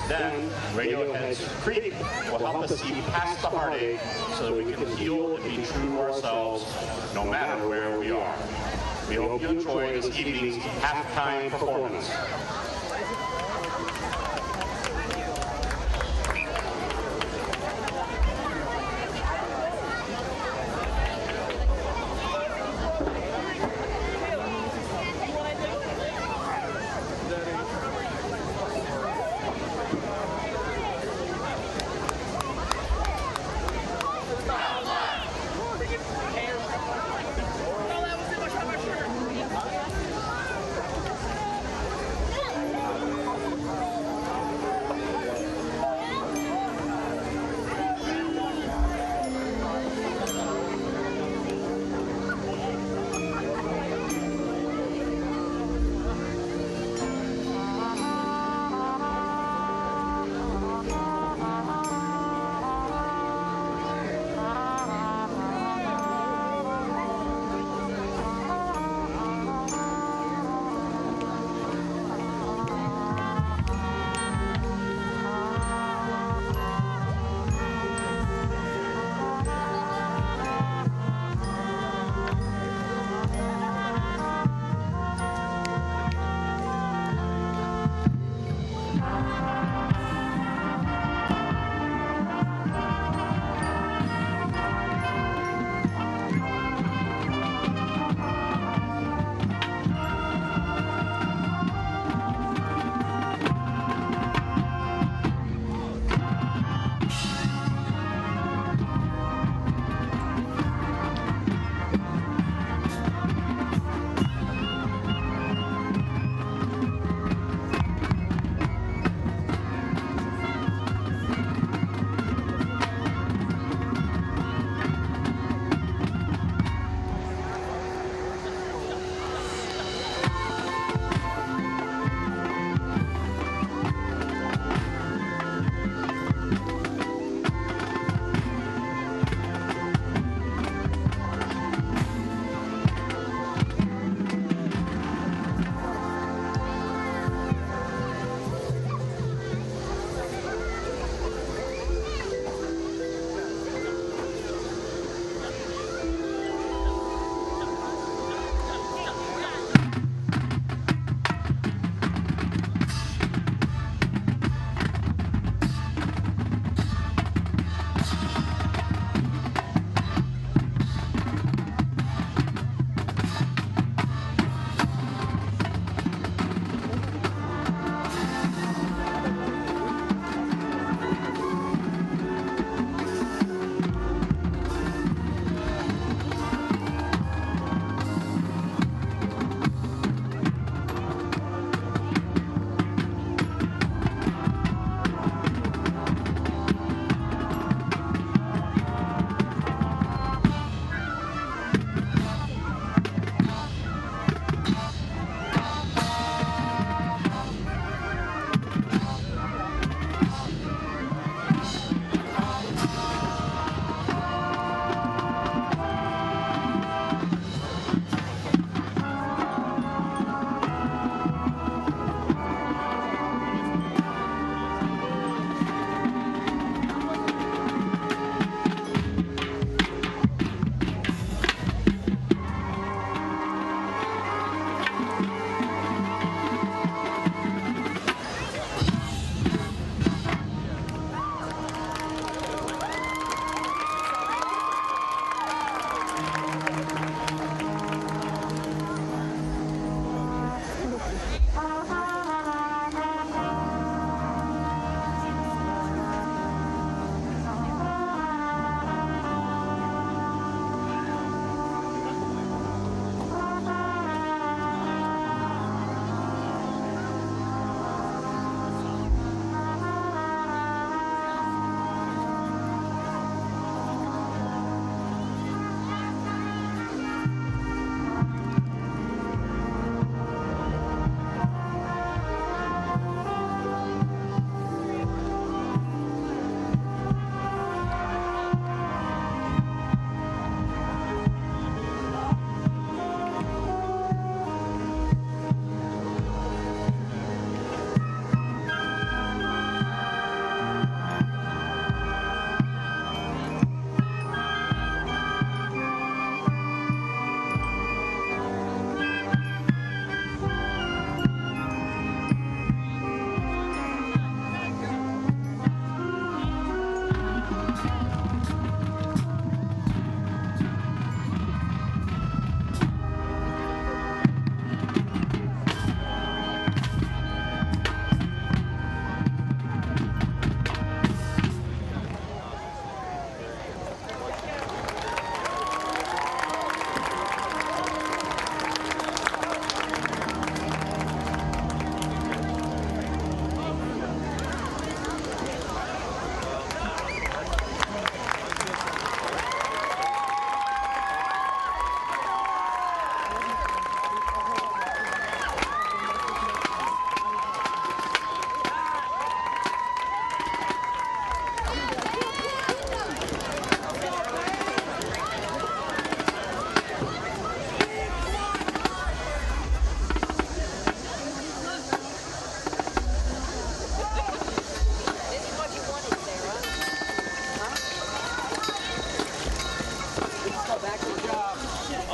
Then, Radiohead's Creep will help us see past the heartache so that we can heal and be true to ourselves no matter where we are. We hope you enjoy this evening's halftime performance.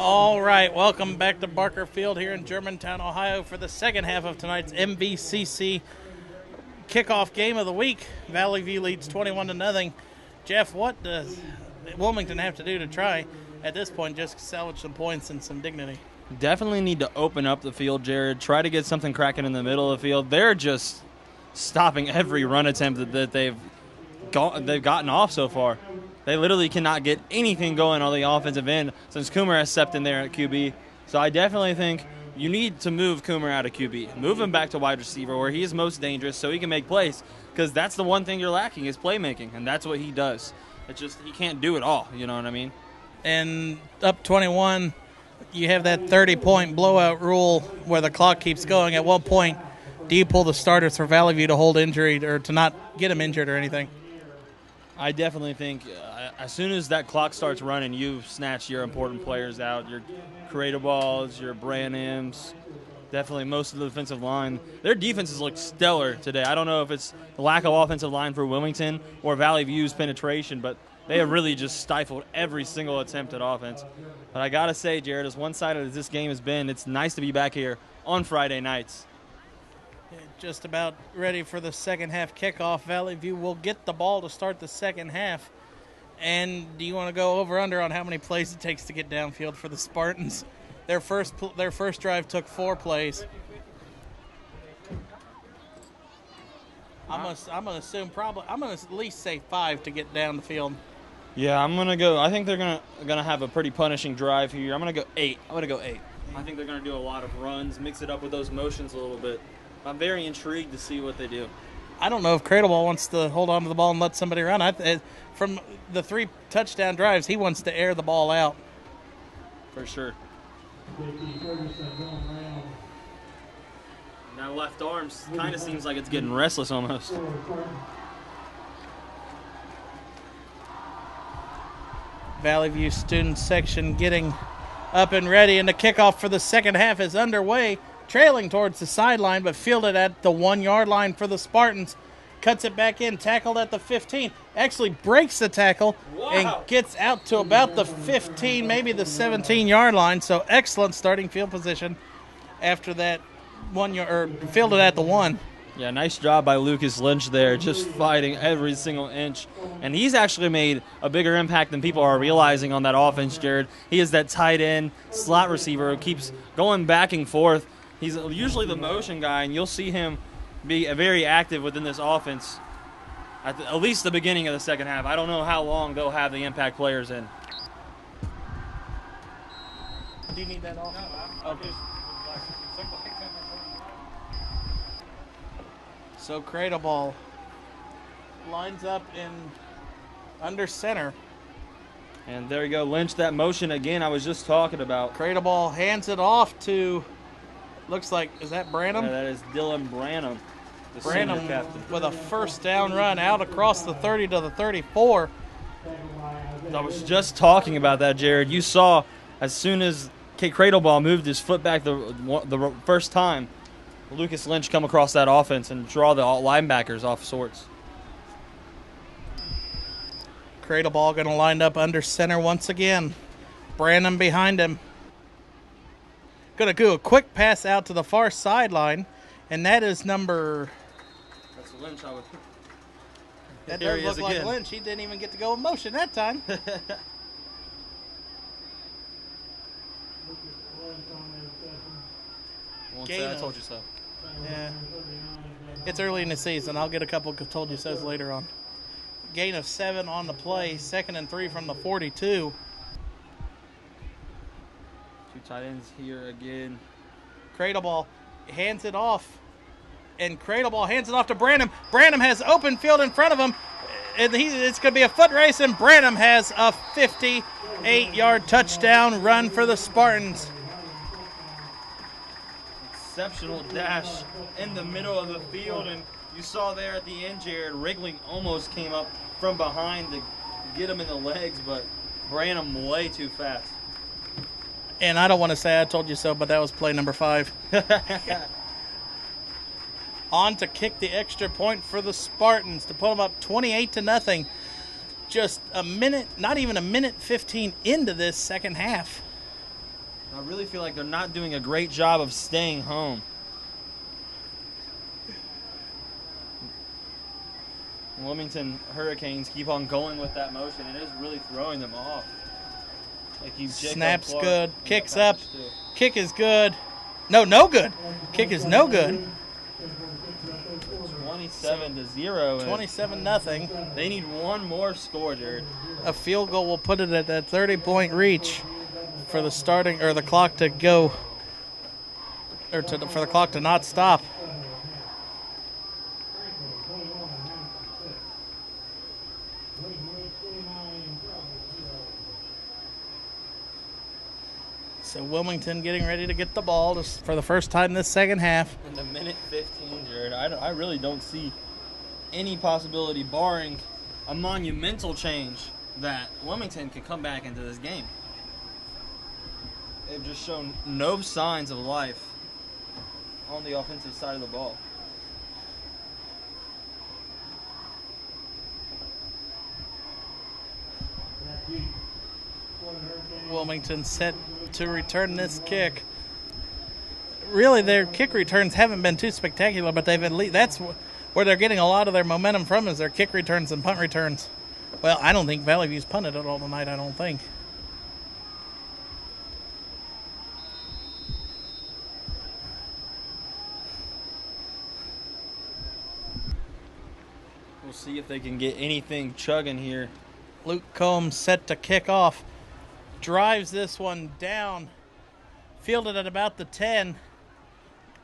All right, welcome back to Barker Field here in Germantown, Ohio for the second half of tonight's MVCC kickoff game of the week. Valley View leads 21-0. Jeff, what does Wilmington have to do to try at this point just salvage some points and some dignity? Definitely need to open up the field, Jared. Try to get something cracking in the middle of the field. They're just stopping every run attempt that they've gotten off so far. They literally cannot get anything going on the offensive end since Coomer has stepped in there at QB. So I definitely think you need to move Coomer out of QB. Move him back to wide receiver where he is most dangerous so he can make plays, because that's the one thing you're lacking is playmaking, and that's what he does. It's just he can't do it all, you know what I mean? And up 21, you have that 30-point blowout rule where the clock keeps going. At what point do you pull the starters for Valley View to hold injury or to not get him injured or anything? I definitely think as soon as that clock starts running, you snatch your important players out, your creative balls, your Branhams, definitely most of the defensive line. Their defenses look stellar today. I don't know if it's the lack of offensive line for Wilmington or Valley View's penetration, but they have really just stifled every single attempt at offense. But I got to say, Jared, as one-sided as this game has been, it's nice to be back here on Friday nights. Just about ready for the second half kickoff. Valley View will get the ball to start the second half. And do you want to go over under on how many plays it takes to get downfield for the Spartans? Their first drive took 4 plays. I'm gonna assume probably I'm gonna at least say 5 to get down the field. Yeah, I'm gonna go. I think they're gonna have a pretty punishing drive here. I'm gonna go 8. I think they're gonna do a lot of runs, mix it up with those motions a little bit. I'm very intrigued to see what they do. I don't know if Cradleball wants to hold on to the ball and let somebody run. From the 3 touchdown drives, he wants to air the ball out. For sure. That left arm kind of seems like it's getting restless almost. Valley View student section getting up and ready, and the kickoff for the second half is underway. Trailing towards the sideline, but fielded at the 1-yard line for the Spartans. Cuts it back in, tackled at the 15. Actually breaks the tackle and gets out to about the 15, maybe the 17-yard line. So excellent starting field position after that 1 yard, or fielded at the 1. Yeah, nice job by Lucas Lynch there, just fighting every single inch. And he's actually made a bigger impact than people are realizing on that offense, Jared. He is that tight end slot receiver who keeps going back and forth. He's usually the motion guy, and you'll see him be very active within this offense at least the beginning of the second half. I don't know how long they'll have the impact players in. Do you need that off? No, okay. So Cradleball lines up in under center. And there you go, Lynch, that motion again I was just talking about. Cradleball hands it off to, looks like, is that Branham? Yeah, that is Dylan Branham, the Branham senior captain. with a first down run out across the 30 to the 34. I was just talking about that, Jared. You saw as soon as Cradleball moved his foot back the first time, Lucas Lynch come across that offense and draw the linebackers off sorts. Cradleball going to line up under center once again. Branham behind him. Going to do a quick pass out to the far sideline, and that is number... That's Lynch. That does look like Lynch. He didn't even get to go in motion that time. I told you so. Yeah. It's early in the season. I'll get a couple of told you so's later on. Gain of 7 on the play. 2nd and 3 from the 42. 2 tight ends here again. Cradleball hands it off. And Cradleball hands it off to Branham. Branham has open field in front of him. And it's going to be a foot race, and Branham has a 58-yard touchdown run for the Spartans. Exceptional dash in the middle of the field, and you saw there at the end, Jared, Wrigley almost came up from behind to get him in the legs, but Branham way too fast. And I don't want to say I told you so, but that was play number 5. On to kick the extra point for the Spartans to put them up 28-0. Just a minute, not even a minute 15 into this second half. I really feel like they're not doing a great job of staying home. Wilmington Hurricanes keep on going with that motion. It is really throwing them off. Like Snaps good. Kicks up. Kick is good. No good. Kick is no good. 27-0. 27-0. They need one more score, Jared. A field goal will put it at that 30-point reach for the starting or the clock to go, or for the clock to not stop. So Wilmington getting ready to get the ball for the first time this second half. In the minute 15, Jared, I really don't see any possibility, barring a monumental change, that Wilmington can come back into this game. They've just shown no signs of life on the offensive side of the ball. Wilmington set to return this kick. Really, their kick returns haven't been too spectacular, but they've at least, that's where they're getting a lot of their momentum from, is their kick returns and punt returns. Well, I don't think Valley View's punted at all tonight, I don't think. We'll see if they can get anything chugging here. Luke Combs set to kick off. Drives this one down. Fielded at about the 10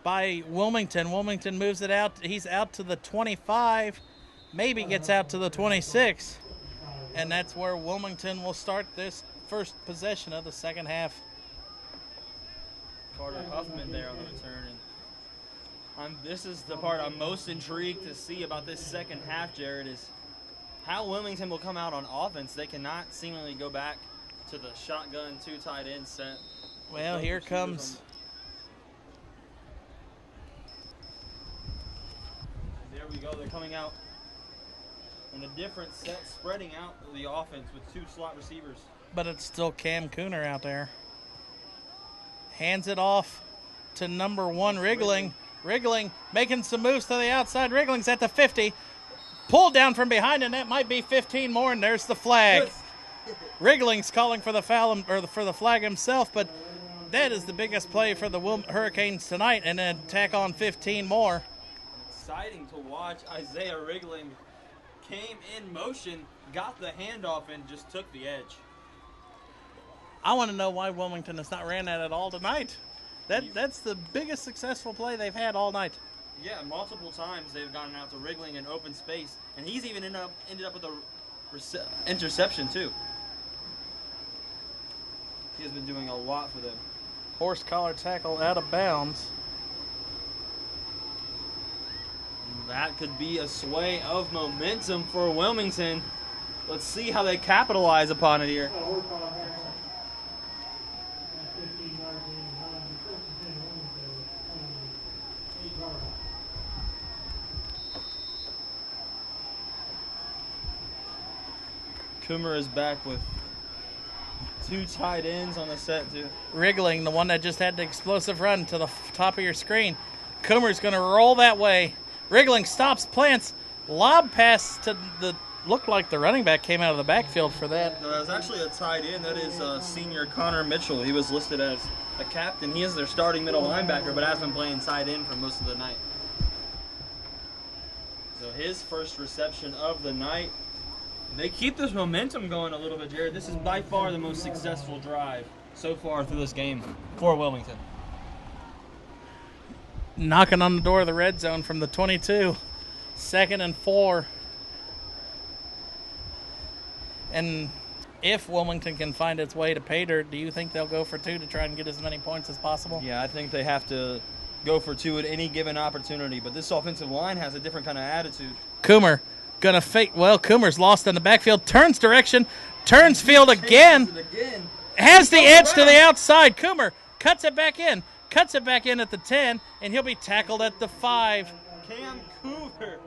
by Wilmington. Wilmington moves it out. He's out to the 25. Maybe gets out to the 26. And that's where Wilmington will start this first possession of the second half. Carter Huffman there on the return. And this is the part I'm most intrigued to see about this second half, Jared, is how Wilmington will come out on offense. They cannot seemingly go back to the shotgun two tight end set. Well, here comes. There we go. They're coming out in a different set, spreading out the offense with two slot receivers. But it's still Cam Cooner out there. Hands it off to number 1, Wriggling. Wriggling making some moves to the outside. Wriggling's at the 50. Pulled down from behind, and that might be 15 more, and there's the flag. Wriggling's calling for the foul, or for the flag himself, but that is the biggest play for the Hurricanes tonight, and then tack on 15 more. Exciting to watch. Isaiah Wriggling came in motion, got the handoff, and just took the edge. I want to know why Wilmington has not ran that at all tonight. That's the biggest successful play they've had all night. Yeah, multiple times they've gotten out to Wriggling in open space, and he's even ended up with a interception too. He has been doing a lot for them. Horse collar tackle out of bounds. That could be a sway of momentum for Wilmington. Let's see how they capitalize upon it here. Coomer is back with two tight ends on the set, too. Wriggling, the one that just had the explosive run to the top of your screen. Coomer's going to roll that way. Wriggling stops, plants, lob pass to the, looked like the running back came out of the backfield for that. No, that was actually a tight end. That is senior Connor Mitchell. He was listed as a captain. He is their starting middle linebacker, but has been playing tight end for most of the night. So his first reception of the night. They keep this momentum going a little bit, Jared. This is by far the most successful drive so far through this game for Wilmington. Knocking on the door of the red zone from the 22. 2nd and 4. And if Wilmington can find its way to pay dirt, do you think they'll go for 2 to try and get as many points as possible? Yeah, I think they have to go for 2 at any given opportunity. But this offensive line has a different kind of attitude. Coomer gonna fake. Well, Coomer's lost in the backfield. Turns direction. Turns field again. Has the edge to the outside. Coomer cuts it back in. Cuts it back in at the 10, and he'll be tackled at the 5. Cam Cooper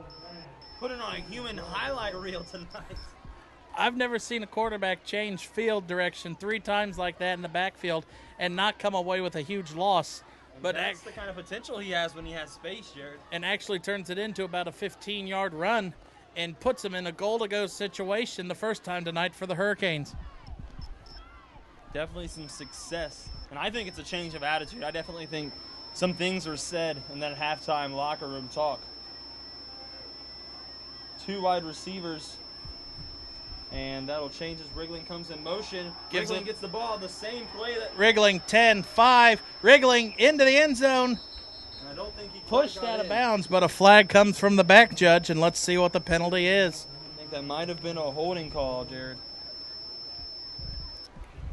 putting on a human highlight reel tonight. I've never seen a quarterback change field direction 3 times like that in the backfield and not come away with a huge loss. But that's the kind of potential he has when he has space, Jared. And actually turns it into about a 15-yard run and puts him in a goal-to-go situation the first time tonight for the Hurricanes. Definitely some success. And I think it's a change of attitude. I definitely think some things are said in that halftime locker room talk. 2 wide receivers, and that'll change as Wriggling comes in motion. Wriggling gets the ball, the same play that... Wriggling 10-5, Wriggling into the end zone. I don't think he pushed out of bounds, but a flag comes from the back judge, and let's see what the penalty is. I think that might have been a holding call, Jared.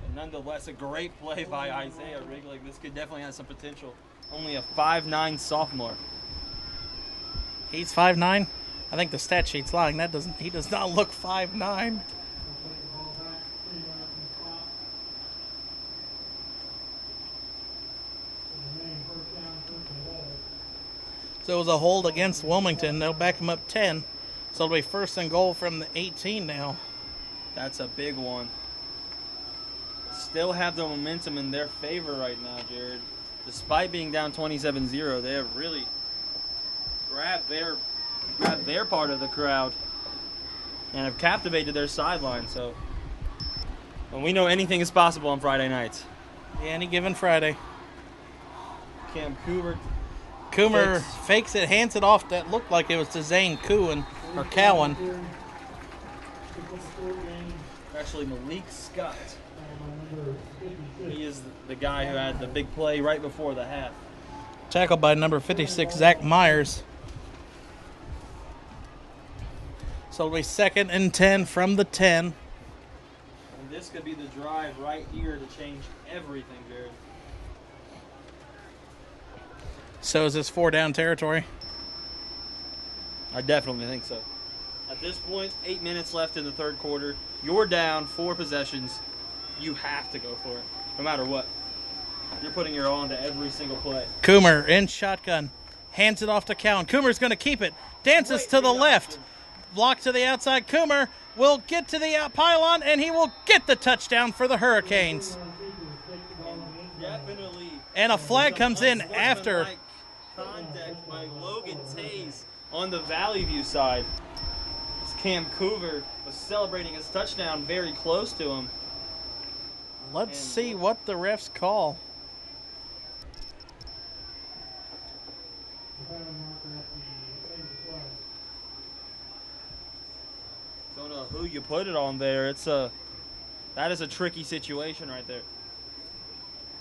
And nonetheless, a great play by Isaiah Wriggling. This could definitely have some potential. Only a 5'9" sophomore. He's 5'9"? I think the stat sheet's lying. He does not look 5'9". So it was a hold against Wilmington. They'll back him up 10. So it'll be first and goal from the 18 now. That's a big one. Still have the momentum in their favor right now, Jared. Despite being down 27-0, they have really grabbed their part of the crowd and have captivated their sideline. So, and we know anything is possible on Friday nights. Yeah, any given Friday. Cam Coover fakes it, hands it off. That looked like it was to Zane Cowan. Actually, Malik Scott. He is the guy who had the big play right before the half. Tackled by number 56, Zach Myers. So it'll be 2nd and 10 from the 10. And this could be the drive right here to change everything, Jared. So is this 4-down territory? I definitely think so. At this point, 8 minutes left in the third quarter. You're down 4 possessions. You have to go for it, no matter what. You're putting your all into every single play. Coomer in shotgun. Hands it off to Cowan. Coomer's going to keep it. Dances to the left. Block to the outside. Coomer will get to the pylon, and he will get the touchdown for the Hurricanes. Definitely. And a flag comes in after. Contact by Logan Taze on the Valley View side. Cam Coover was celebrating his touchdown very close to him. Let's see what the refs call. Don't know who you put it on there. That is a tricky situation right there.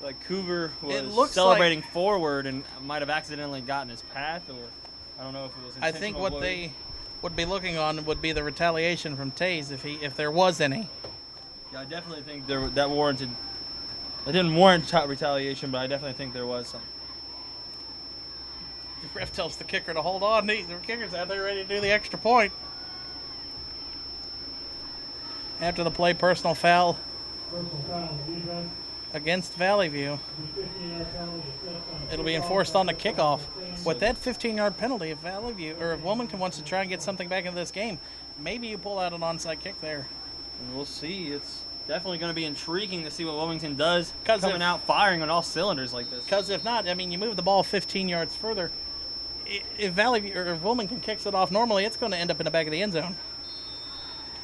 Like Coover was celebrating forward and might have accidentally gotten his path, or I don't know if it was intentional. I think what they would be looking on would be the retaliation from Taze if there was any. Yeah, I definitely think that warranted. It didn't warrant retaliation, but I definitely think there was some. The ref tells the kicker to hold on. The kicker's out there ready to do the extra point. After the play, personal foul against Valley View. It'll be enforced on the kickoff. With that 15-yard penalty, if Valley View or if Wilmington wants to try and get something back into this game, maybe you pull out an onside kick there. And we'll see. It's definitely going to be intriguing to see what Wilmington does coming out firing on all cylinders like this. Because if not, I mean, you move the ball 15 yards further. If Valley View or if Wilmington kicks it off normally, it's going to end up in the back of the end zone.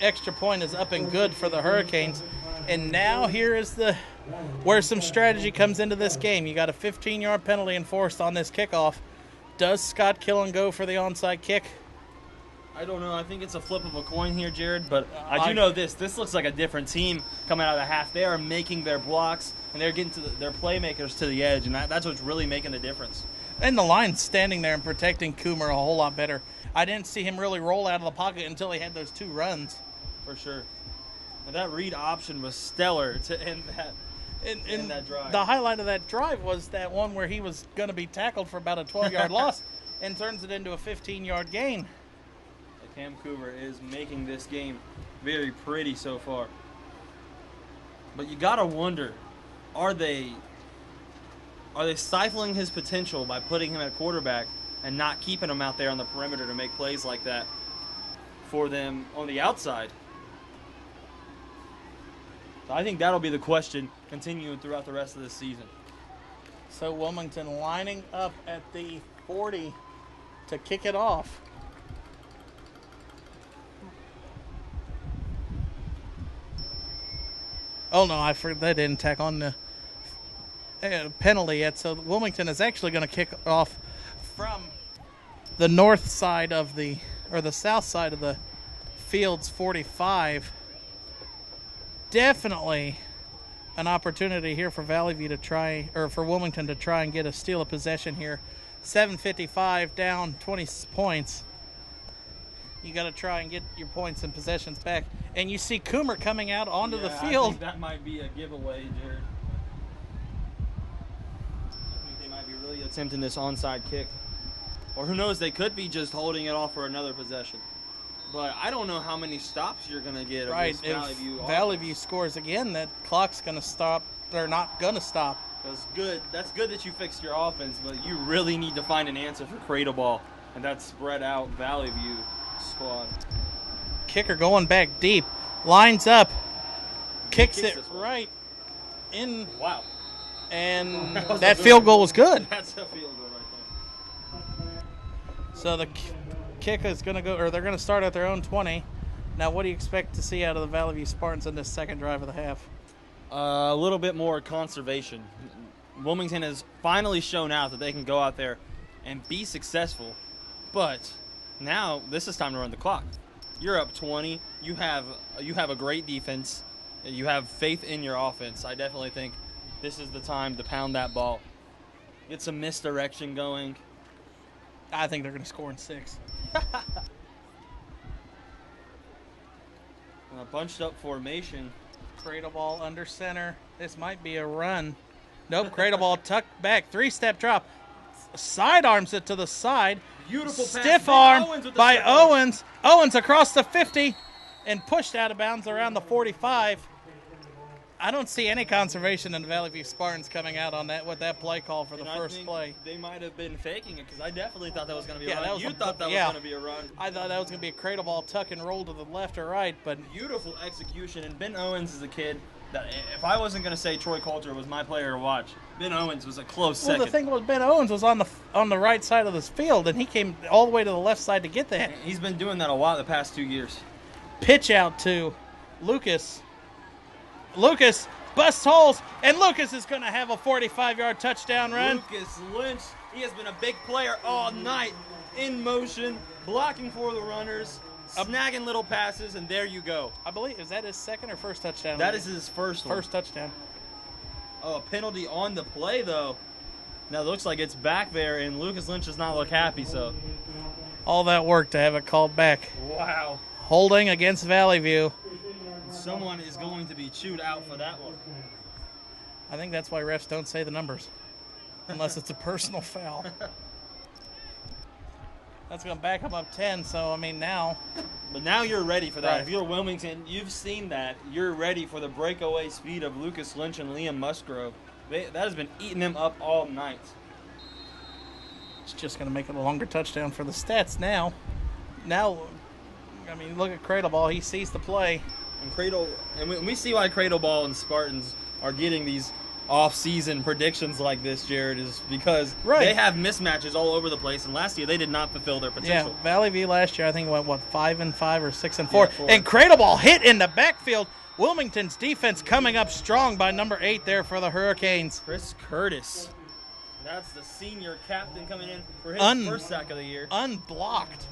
Extra point is up and good for the Hurricanes. And now here is where some strategy comes into this game. You got a 15-yard penalty enforced on this kickoff. Does Scott Killen go for the onside kick? I don't know. I think it's a flip of a coin here, Jared. But I do know this. This looks like a different team coming out of the half. They are making their blocks, and they're getting their playmakers to the edge, and that's what's really making the difference. And the line's standing there and protecting Coomer a whole lot better. I didn't see him really roll out of the pocket until he had those 2 runs. For sure. And that read option was stellar to end that drive. The highlight of that drive was that one where he was going to be tackled for about a 12-yard loss and turns it into a 15-yard gain. Cam Coover is making this game very pretty so far. But you got to wonder, are they stifling his potential by putting him at quarterback and not keeping him out there on the perimeter to make plays like that for them on the outside? So I think that'll be the question continuing throughout the rest of the season. So Wilmington lining up at the 40 to kick it off. Oh no, I forgot they didn't tack on the penalty yet. So Wilmington is actually going to kick off from the north side of the, or the south side of the field's 45. Definitely an opportunity here for Valley View to try, or for Wilmington to try and get a steal of possession here. 7:55 down, 20 points. You got to try and get your points and possessions back. And you see Coomer coming out onto the field. I think that might be a giveaway, Jared. I think they might be really attempting this onside kick. Or who knows, they could be just holding it off for another possession. But I don't know how many stops you're going to get against Valley View. If Valley View scores again, that clock's going to stop. They're not going to stop. That's good. That's good that you fixed your offense, but you really need to find an answer for Cradle Ball. And that's spread out Valley View squad. Kicker going back deep. Lines up. Kicks it right in. Wow. And that field goal was good. That's a field goal right there. So the kick is going to go, or they're going to start at their own 20. Now, what do you expect to see out of the Valley View Spartans in this second drive of the half? A little bit more conservation. Wilmington has finally shown out that they can go out there and be successful, but now this is time to run the clock. You're up 20. You have a great defense. You have faith in your offense. I definitely think this is the time to pound that ball. Get some misdirection going. I think they're going to score in 6. A bunched up formation. Cradle ball under center. This might be a run. Nope, cradle ball tucked back. 3-step drop. Sidearms it to the side. Beautiful pass. Stiff arm by Owens. Owens across the 50 and pushed out of bounds around the 45. I don't see any conservation in the Valley View Spartans coming out on that with that play call for the first play. They might have been faking it because I definitely thought that was going to be Yeah, a that run. was You a- thought that yeah. was going to be a run. I thought that was going to be a cradle ball tuck and roll to the left or right, but Beautiful execution. And Ben Owens is a kid that if I wasn't going to say Troy Coulter was my player to watch, Ben Owens was a close second. well, the thing was Ben Owens was on the right side of this field, and he came all the way to the left side to get that. He's been doing that a lot the past 2 years. Pitch out to Lucas. Lucas busts holes, and Lucas is going to have a 45-yard touchdown run. Lucas Lynch, he has been a big player all night, in motion, blocking for the runners, snagging little passes, and there you go. I believe, is that his second or first touchdown? That is his first one. First touchdown. Oh, a penalty on the play, though. Now it looks like it's back there, and Lucas Lynch does not look happy, so. All that work to have it called back. Wow. Holding against Valley View. Someone is going to be chewed out for that one. I think that's why refs don't say the numbers. Unless it's a personal foul. That's going to back them up 10, so, I mean, now. But now you're ready for that. Right. If you're Wilmington, you've seen that. You're ready for the breakaway speed of Lucas Lynch and Liam Musgrove. That has been eating them up all night. It's just going to make it a longer touchdown for the stats now. Now, I mean, look at Cradle Ball. He sees the play. And we see why Cradle Ball and Spartans are getting these off-season predictions like this, Jared, is because they have mismatches all over the place, and last year they did not fulfill their potential. Yeah, Valley View last year, I think went, 5-5 or 6-4. Yeah, 4. And Cradle Ball hit in the backfield. Wilmington's defense coming up strong by number 8 there for the Hurricanes. Chris Curtis. That's the senior captain coming in for his first sack of the year. Unblocked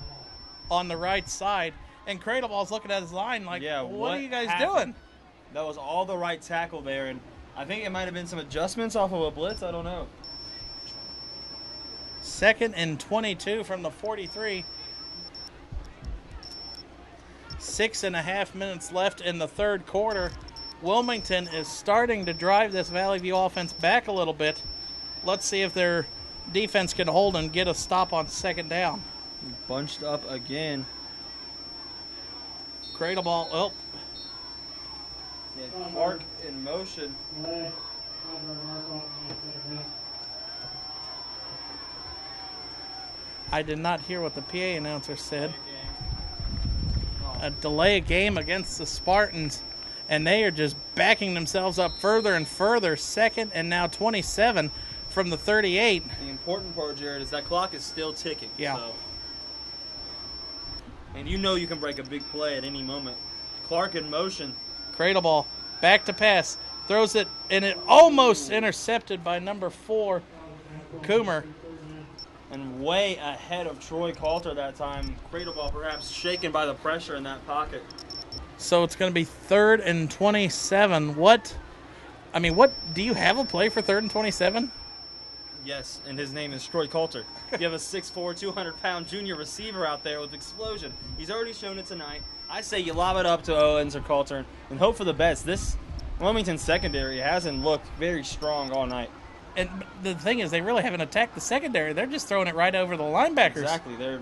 on the right side. And Cradle Ball's looking at his line like, what are you guys doing? That was all the right tackle there, and I think it might have been some adjustments off of a blitz. I don't know. 2nd and 22 from the 43. 6.5 minutes left in the third quarter. Wilmington is starting to drive this Valley View offense back a little bit. Let's see if their defense can hold and get a stop on second down. Bunched up again. Cradle Ball, Mark in motion. I did not hear what the PA announcer said. A delay of game against the Spartans. and they are just backing themselves up further and further. Second and now 27 from the 38. The important part, Jared, is that clock is still ticking. Yeah. So. And you know you can break a big play at any moment. Clark in motion. Cradle ball, back to pass, throws it, and it almost intercepted by number 4, Coomer. And way ahead of Troy Coulter that time. Cradle ball perhaps shaken by the pressure in that pocket. So it's going to be 3rd and 27. What do you have a play for 3rd and 27? Yes, and his name is Troy Coulter. You have a 6'4", 200-pound junior receiver out there with explosion. He's already shown it tonight. I say you lob it up to Owens or Coulter and hope for the best. This Wilmington secondary hasn't looked very strong all night. And the thing is, they really haven't attacked the secondary. They're just throwing it right over the linebackers. Exactly. They're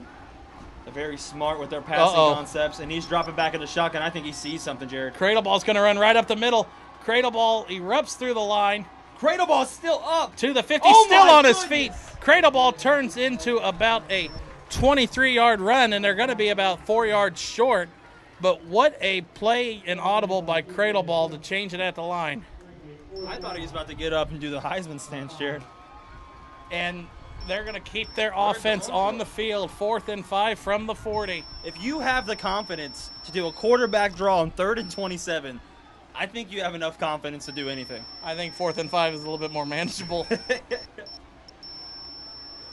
very smart with their passing concepts, and he's dropping back in the shotgun. I think he sees something, Jared. Cradle ball's going to run right up the middle. Cradle ball erupts through the line. Cradle ball's still up. To the 50, still on his feet. Cradle ball turns into about a 23-yard run, and they're going to be about 4 yards short. But what a play and audible by Cradle ball to change it at the line. I thought he was about to get up and do the Heisman stance, Jared. And they're going to keep their offense on the field, 4th and 5 from the 40. If you have the confidence to do a quarterback draw on 3rd and 27, I think you have enough confidence to do anything. I think 4th and 5 is a little bit more manageable.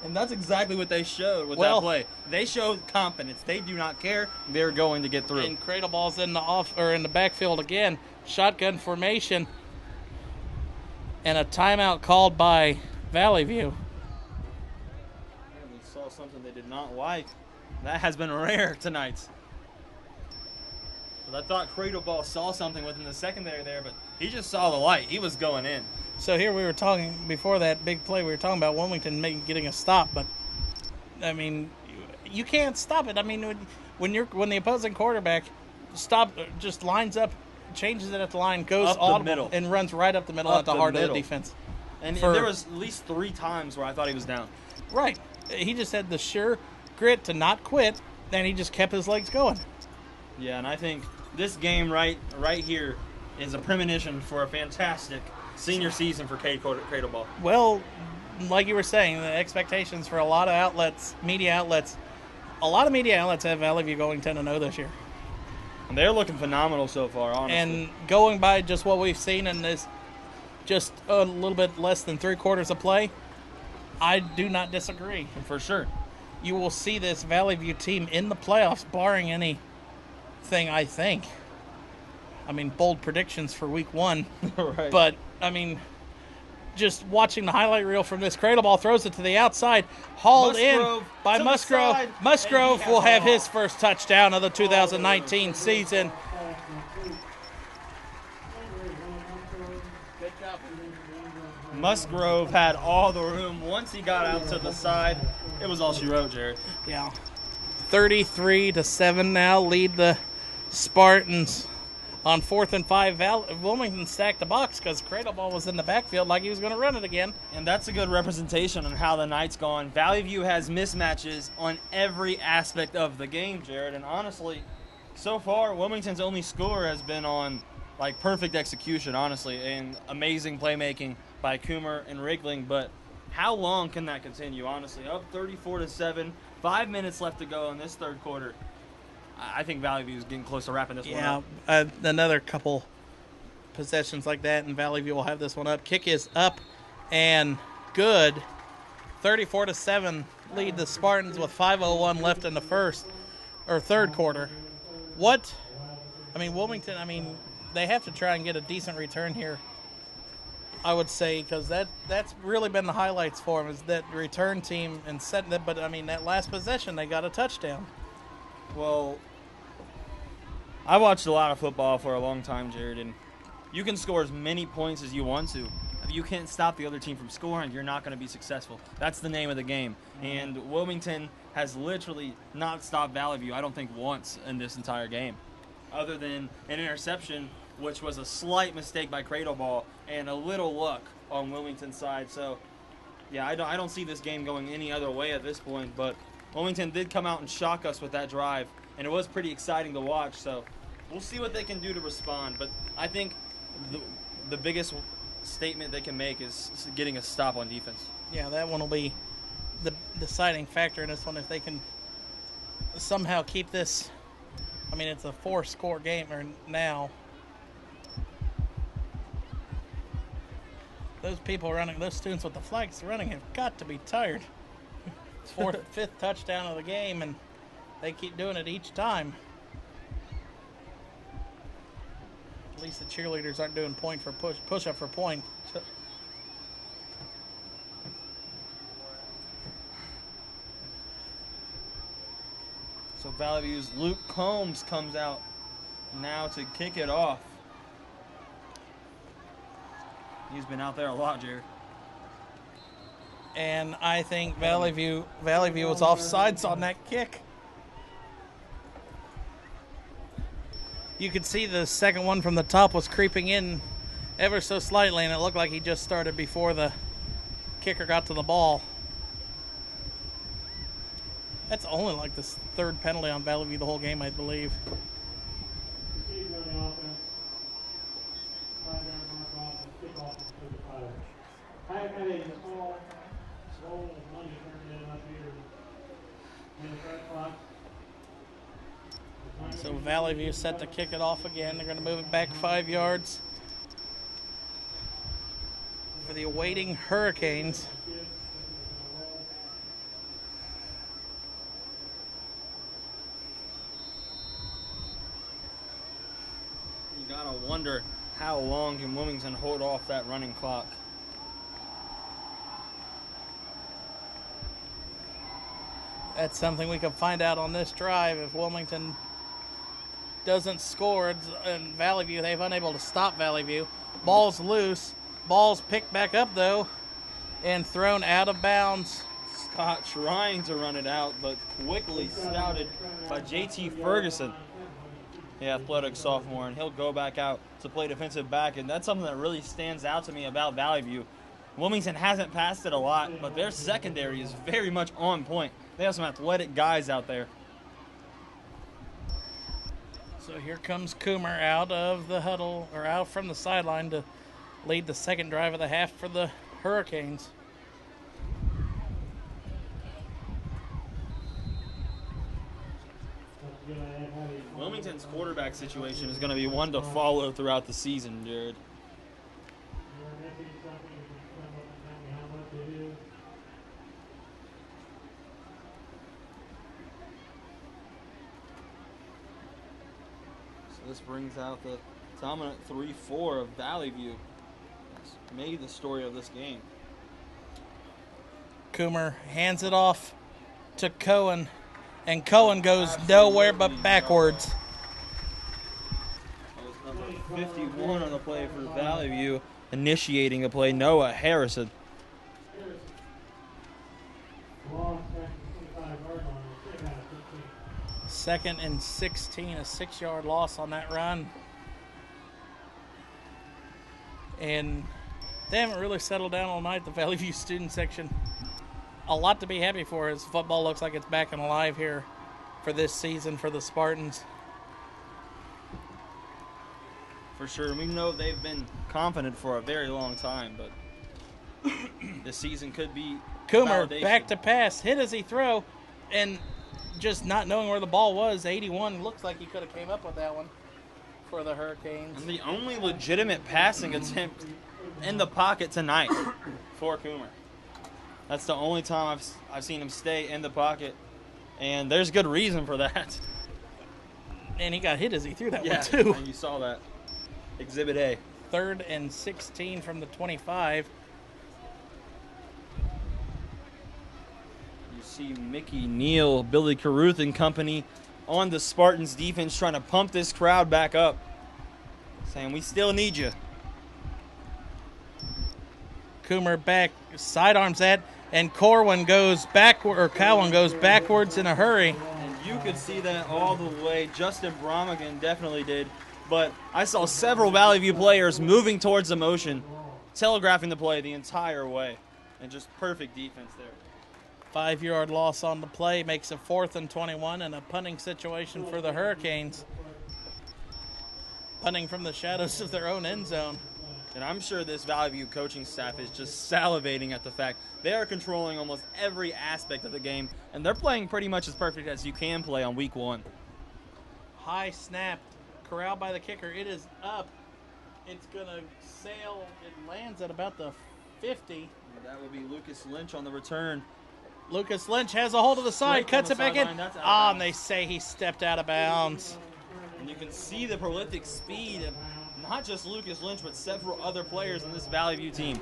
And that's exactly what they showed with that play. They showed confidence. They do not care. They're going to get through. And Cradle ball's in the backfield again. Shotgun formation. And a timeout called by Valley View. We saw something they did not like. That has been rare tonight. But I thought Cradle Ball saw something within the secondary there, but he just saw the light. He was going in. So here we were talking, before that big play, we were talking about Wilmington getting a stop, but, I mean, you can't stop it. I mean, when the opposing quarterback just lines up, changes it at the line, goes up audible, the middle, and runs right up the middle at the heart of the defense. And there was at least 3 times where I thought he was down. Right. He just had the sure grit to not quit, and he just kept his legs going. Yeah, and I think this game right here is a premonition for a fantastic senior season for Cradle Ball. Well, like you were saying, the expectations for a lot of media outlets have Valley View going 10-0 this year. And they're looking phenomenal so far, honestly. And going by just what we've seen in this just a little bit less than 3 quarters of play, I do not disagree. For sure. You will see this Valley View team in the playoffs, barring anything, I think. I mean, bold predictions for week 1. Right. But, I mean, just watching the highlight reel from this, Cradle ball throws it to the outside, hauled in by Musgrove. Musgrove will have his first touchdown of the 2019 season. Musgrove had all the room. Once he got out to the side, it was all she wrote, Jared. Yeah. 33-7 now lead the Spartans. On 4th and 5, Wilmington stacked the box because Cradle ball was in the backfield like he was going to run it again. And that's a good representation on how the night's gone. Valley View has mismatches on every aspect of the game, Jared. And honestly, so far, Wilmington's only score has been on perfect execution, honestly, and amazing playmaking by Coomer and Riegling. But how long can that continue, honestly? Up 34-7, 5 minutes left to go in this third quarter. I think Valley View is getting close to wrapping this one up. Yeah, another couple possessions like that, and Valley View will have this one up. Kick is up and good. 34-7 lead the Spartans with 5:01 left in the third quarter. Wilmington, they have to try and get a decent return here, I would say, because that's really been the highlights for them, is that return team and setting it. But, that last possession, they got a touchdown. Well, I watched a lot of football for a long time, Jared, and you can score as many points as you want to. If you can't stop the other team from scoring, you're not going to be successful. That's the name of the game. And Wilmington has literally not stopped Valley View, I don't think, once in this entire game, other than an interception, which was a slight mistake by Cradle Ball and a little luck on Wilmington's side. So, yeah, I don't see this game going any other way at this point, but Wilmington did come out and shock us with that drive, and it was pretty exciting to watch. So we'll see what they can do to respond. But I think the biggest statement they can make is getting a stop on defense. Yeah, that one will be the deciding factor in this one if they can somehow keep this. I mean, it's a 4-score game now. Those people running, those students with the flags running have got to be tired. 4th, 5th touchdown of the game, and they keep doing it each time. At least the cheerleaders aren't doing point for push up for point. So Valley View's Luke Combs comes out now to kick it off. He's been out there a lot, Jared. And I think Valley View was offsides on that kick. You could see the second one from the top was creeping in ever so slightly, and it looked like he just started before the kicker got to the ball. That's only like the 3rd penalty on Valley View the whole game, I believe. So Valley View set to kick it off again. They're going to move it back 5 yards for the awaiting Hurricanes. You gotta wonder how long can Wilmington hold off that running clock. That's something we can find out on this drive. If Wilmington doesn't score and Valley View, they've unable to stop Valley View. Ball's loose. Ball's picked back up, though, and thrown out of bounds. Scott trying to run it out, but quickly scouted by J.T. Ferguson, the athletic sophomore, and he'll go back out to play defensive back, and that's something that really stands out to me about Valley View. Wilmington hasn't passed it a lot, but their secondary is very much on point. They have some athletic guys out there. So here comes Coomer out of the huddle, or out from the sideline to lead the second drive of the half for the Hurricanes. Wilmington's quarterback situation is going to be one to follow throughout the season, Jared. This brings out the dominant 3-4 of Valley View. That's maybe the story of this game. Coomer hands it off to Cohen, and Cohen goes nowhere but backwards. That was number 51 on the play for Valley View, initiating the play, Noah Harrison. Second and 16, a 6-yard loss on that run. And they haven't really settled down all night, the Valley View student section. A lot to be happy for as football looks like it's back and alive here for this season for the Spartans. For sure. We know they've been confident for a very long time, but this season could be Coomer validation. back to pass, hit as he throw, and just not knowing where the ball was. 81 looks like he could have came up with that one for the Hurricanes. And the only legitimate passing attempt in the pocket tonight for Coomer. That's the only time I've seen him stay in the pocket, and there's good reason for that. And he got hit as he threw that Yeah, one too. and you saw that. Exhibit A. 3rd and 16 from the 25. You see Mickey Neal, Billy Caruth and company on the Spartans defense trying to pump this crowd back up, saying we still need you. Coomer back, sidearms that, and Cowan goes backwards in a hurry. And you could see that all the way. Justin Bromaghan definitely did. But I saw several Valley View players moving towards the motion, telegraphing the play the entire way. And just perfect defense there. 5-yard loss on the play makes it 4th and 21 and a punting situation for the Hurricanes. punting from the shadows of their own end zone. And I'm sure this Valley View coaching staff is just salivating at the fact they are controlling almost every aspect of the game, and they're playing pretty much as perfect as you can play on week 1. High snap, corralled by the kicker. It is up. It's going to sail. It lands at about the 50. That would be Lucas Lynch on the return. Lucas Lynch has a hold of the side, Straight cuts on it the back in. sideline, that's out of Ah, bounds. and they say he stepped out of bounds. And you can see the prolific speed of not just Lucas Lynch, but several other players in this Valley View team.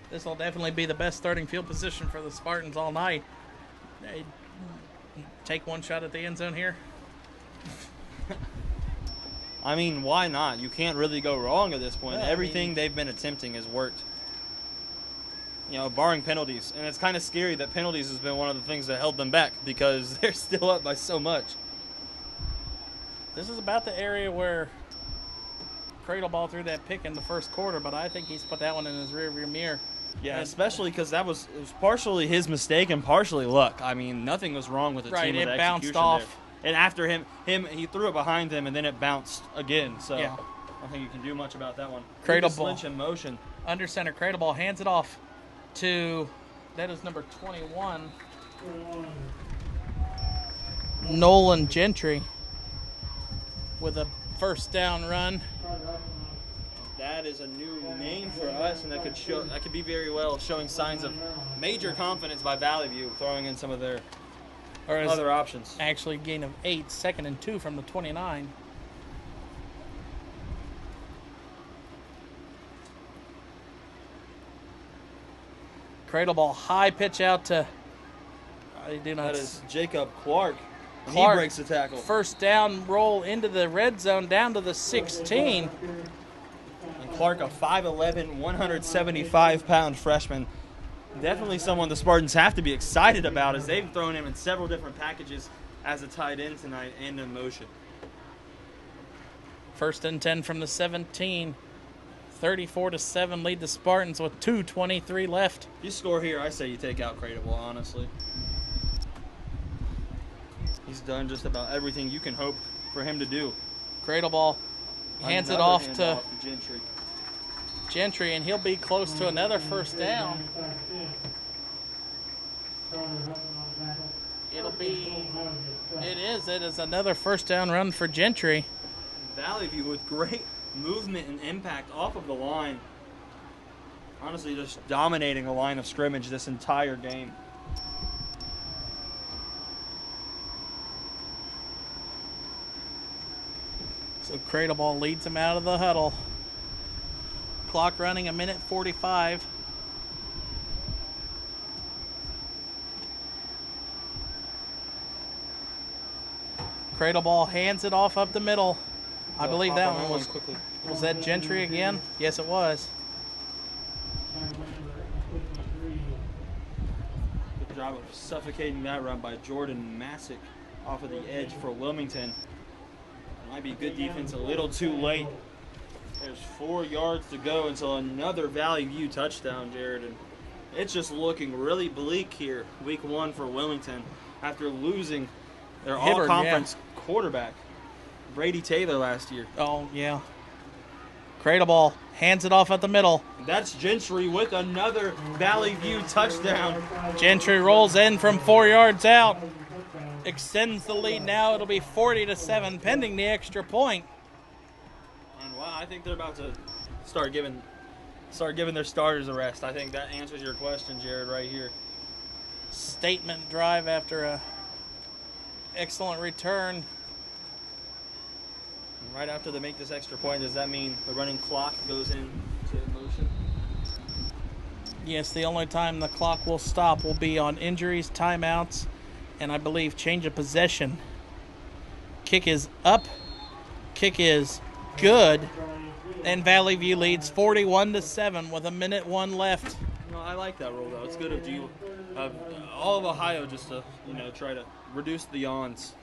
This will definitely be the best starting field position for the Spartans all night. They take one shot at the end zone here. I mean, why not? You can't really go wrong at this point. Yeah, I Everything mean- they've been attempting has worked. You know, barring penalties. And it's kind of scary that penalties has been one of the things that held them back because they're still up by so much. This is about the area where Cradle Ball threw that pick in the first quarter, but I think he's put that one in his rearview mirror. Yeah, And- especially because it was partially his mistake and partially luck. I mean, nothing was wrong with the Right, team with it the bounced execution off. there. And after him, he threw it behind him, and then it bounced again. So Yeah. I don't think you can do much about that one. Cradle Lucas ball. Lynch in motion. Under center, Cradle Ball hands it off to, that is number 21, Nolan Gentry with a first down run. That is a new name for us, and that could be very well showing signs of major confidence by Valley View, throwing in some of their Or is other options. actually gain of 8, 2nd and 2 from the 29. Cradle Ball, high pitch out to, I do not That is Jacob Clark. And Clark. He breaks the tackle. first down roll into the red zone down to the 16. And Clark, a 5'11", 175-pound freshman. Definitely someone the Spartans have to be excited about as they've thrown him in several different packages as a tight end tonight and in motion. First and 10 from the 17. 34-7 lead the Spartans with 2:23 left. If you score here, I say you take out Cradable, honestly. He's done just about everything you can hope for him to do. Cradle Ball hands it Another off handoff to Gentry. Gentry, and he'll be close to another first down. It is another first down run for Gentry. Valley View with great movement and impact off of the line. Honestly, just dominating the line of scrimmage this entire game. So Cradle Ball leads him out of the huddle. Clock running 1:45. Cradle Ball hands it off up the middle. I believe that one was that Gentry again? Yes, it was. Good job of suffocating that run by Jordan Masick off of the edge for Wilmington. Might be good defense a little too late. There's 4 yards to go until another Valley View touchdown, Jared. And it's just looking really bleak here, week 1 for Wilmington, after losing their Hibbard, all-conference quarterback, Brady Taylor, last year. Oh, yeah. Cradle Ball hands it off at the middle. That's Gentry with another Valley View touchdown. Gentry rolls in from 4 yards out. Extends the lead now. It'll be 40-7 pending the extra point. And wow, I think they're about to start giving their starters a rest. I think that answers your question, Jared, right here. Statement drive after a excellent return. Right after they make this extra point, does that mean the running clock goes into motion? Yes, the only time the clock will stop will be on injuries, timeouts, and I believe change of possession. Kick is up. Kick is good. And Valley View leads 41-7 with 1:01 left. No, I like that rule though. It's good of you, of all of Ohio, just to try to reduce the yawns.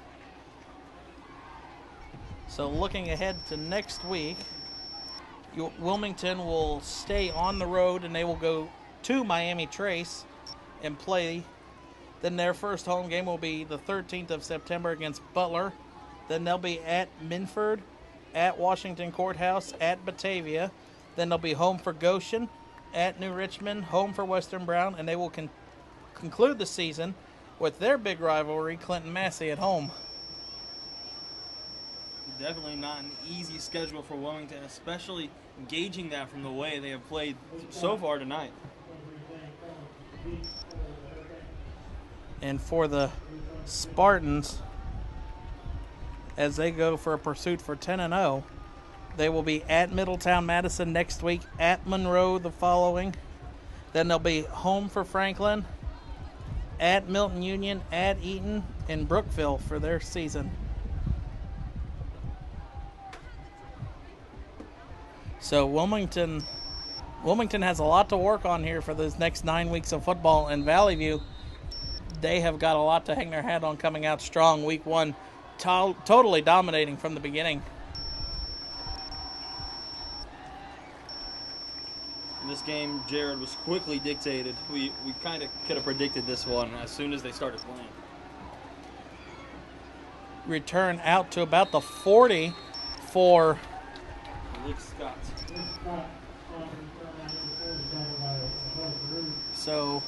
So looking ahead to next week, Wilmington will stay on the road and they will go to Miami Trace and play. Then their first home game will be the 13th of September against Butler. Then they'll be at Minford. at Washington Courthouse, at Batavia. Then they'll be home for Goshen, at New Richmond, home for Western Brown, and they will conclude the season with their big rivalry, Clinton Massey, at home. Definitely not an easy schedule for Wilmington, especially gauging that from the way they have played so far tonight. And for the Spartans, as they go for a pursuit for 10-0, they will be at Middletown Madison next week, at Monroe the following. Then they'll be home for Franklin, at Milton Union, at Eaton, and Brookville for their season. So Wilmington has a lot to work on here for those next 9 weeks of football. And Valley View, they have got a lot to hang their hat on, coming out strong week one, totally dominating from the beginning. This game, Jared, was quickly dictated. We kind of could have predicted this one as soon as they started playing. Return out to about the 40 for Luke Scott. So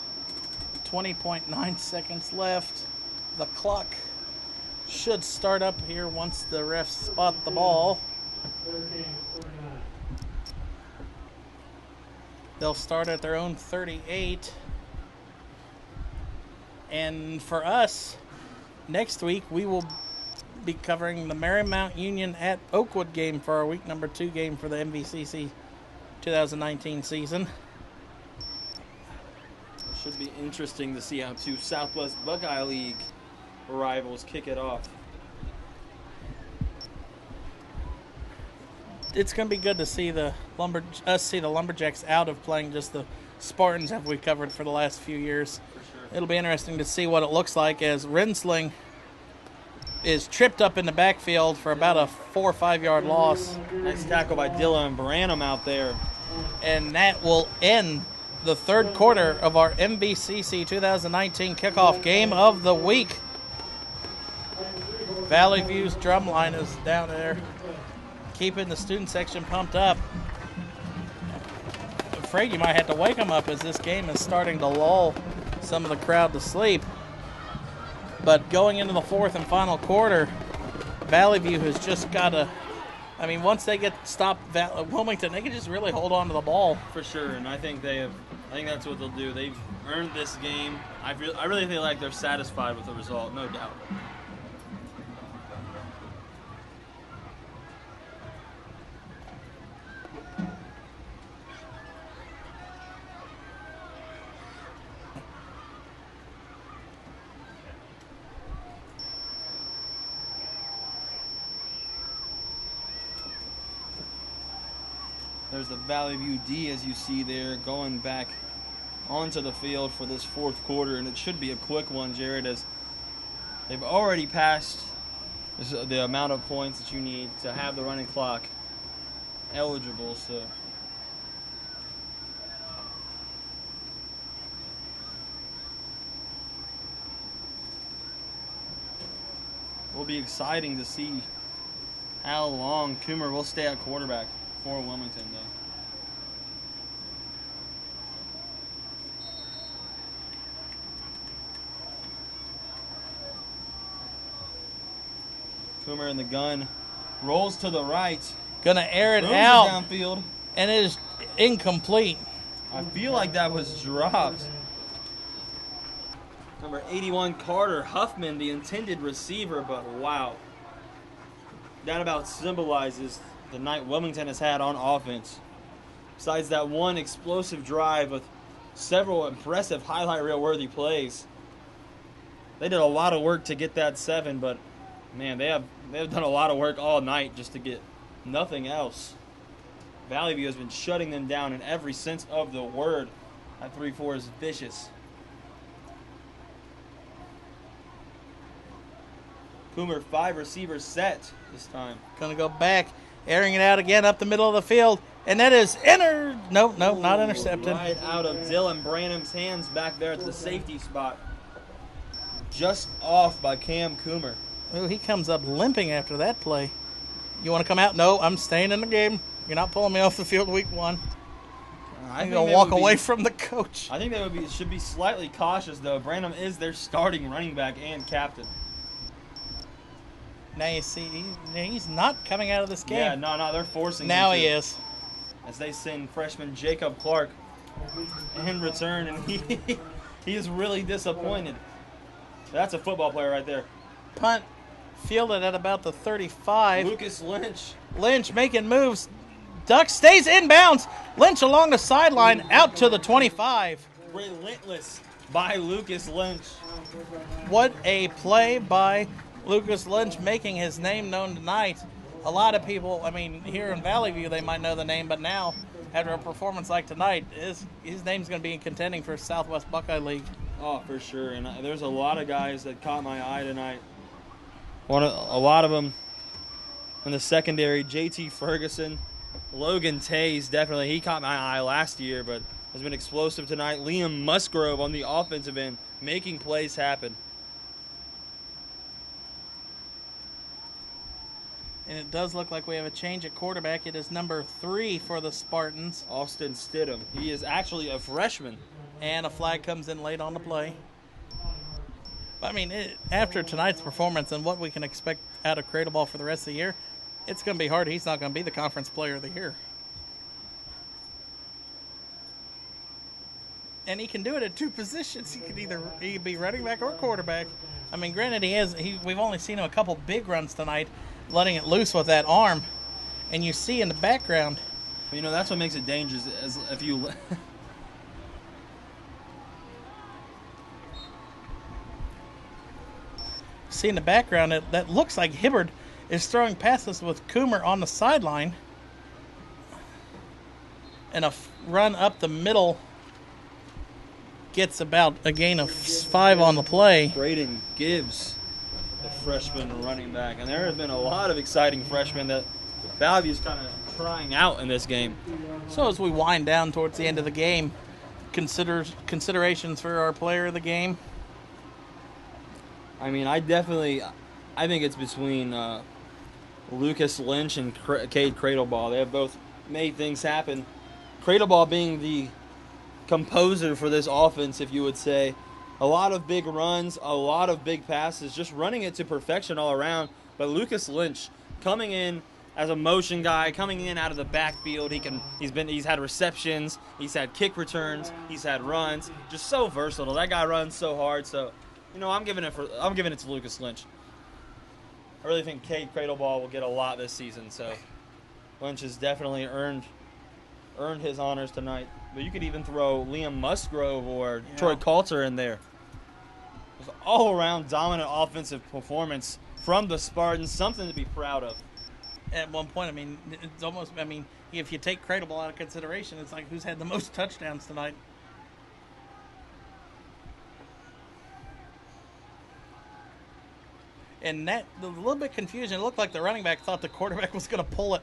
20.9 seconds left. The clock should start up here once the refs spot the ball. They'll start at their own 38. And for us, next week we will be covering the Marymount Union at Oakwood game for our week number 2 game for the MVCC 2019 season. It should be interesting to see how two Southwest Buckeye League rivals kick it off. It's going to be good to see the Lumberjacks out of playing just the Spartans that we covered for the last few years. For sure. It'll be interesting to see what it looks like as Rensling is tripped up in the backfield for about a 4 or 5 yard loss. Nice tackle by Dylan Branham out there. And that will end the third quarter of our MVCC 2019 kickoff game of the week. Valley View's drumline is down there, keeping the student section pumped up. I'm afraid you might have to wake them up as this game is starting to lull some of the crowd to sleep. But going into the fourth and final quarter, Valley View has just got to, once they get stopped Wilmington, they can just really hold on to the ball. For sure, and I think that's what they'll do. They've earned this game. I really feel like they're satisfied with the result, no doubt. There's the Valley View D, as you see there, going back onto the field for this fourth quarter, and it should be a quick one, Jared, as they've already passed the amount of points that you need to have the running clock eligible. So will be exciting to see how long Coomer will stay at quarterback for Wilmington, though. Coomer in the gun, rolls to the right. Gonna air it Throws out, downfield, and it is incomplete. I feel like that was dropped. Number 81, Carter Huffman, the intended receiver, but wow. That about symbolizes the night Wilmington has had on offense. Besides that one explosive drive with several impressive highlight reel-worthy plays. They did a lot of work to get that 7, but man, they've done a lot of work all night just to get nothing else. Valley View has been shutting them down in every sense of the word. That 3-4 is vicious. Coomer 5 receivers set this time. Gonna go back, airing it out again up the middle of the field, and that is Nope, not intercepted. Right out of Dylan Branham's hands back there at the safety spot. Just off by Cam Coomer. Ooh, he comes up limping after that play. You want to come out? No, I'm staying in the game. You're not pulling me off the field week 1. I'm going to walk away from the coach. I think they should be slightly cautious, though. Branham is their starting running back and captain. Now you see, he's not coming out of this game. Yeah, no, they're forcing him Now to, he is. as they send freshman Jacob Clark in return, and he is really disappointed. That's a football player right there. Punt fielded at about the 35. Lucas Lynch. Lynch making moves. Duck stays inbounds. Lynch along the sideline out to the 25. Relentless by Lucas Lynch. What a play by Lucas Lynch, making his name known tonight. A lot of people, I mean, here in Valley View, they might know the name, but now, after a performance like tonight, his name's going to be contending for Southwest Buckeye League. Oh, for sure. And there's a lot of guys that caught my eye tonight. A lot of them in the secondary. JT Ferguson, Logan Tays, definitely. He caught my eye last year, but has been explosive tonight. Liam Musgrove on the offensive end, making plays happen. And it does look like we have a change at quarterback. It is number 3 for the Spartans. Austin Stidham. He is actually a freshman. And a flag comes in late on the play. I mean, after tonight's performance and what we can expect out of Cradle Ball for the rest of the year, it's going to be hard. He's not going to be the conference player of the year. And he can do it at 2 positions. He could either be running back or quarterback. I mean, granted, we've only seen him a couple big runs tonight, letting it loose with that arm. And you see in the background. You know, that's what makes it dangerous. As if you see in the background, that looks like Hibbard is throwing passes with Coomer on the sideline. And a run up the middle gets about a gain of 5 on the play. Braden Gibbs, the freshman running back. And there have been a lot of exciting freshmen that Valley View's kind of trying out in this game. So as we wind down towards the end of the game, considerations for our player of the game? I mean, I think it's between Lucas Lynch and Cade Cradleball. They have both made things happen. Cradleball being the composer for this offense, if you would say. A lot of big runs, a lot of big passes, just running it to perfection all around. But Lucas Lynch coming in as a motion guy, coming in out of the backfield, he's had receptions, he's had kick returns, he's had runs, just so versatile. That guy runs so hard, so you know, I'm giving it to Lucas Lynch. I really think Cade Cradleball will get a lot this season, so Lynch has definitely earned his honors tonight. But you could even throw Liam Musgrove or Troy Coulter in there. It was an all-around dominant offensive performance from the Spartans, something to be proud of. At one point, I mean, it's almost, I mean, if you take Cradleball out of consideration, it's like who's had the most touchdowns tonight. And that, a little bit confusion. It looked like the running back thought the quarterback was going to pull it.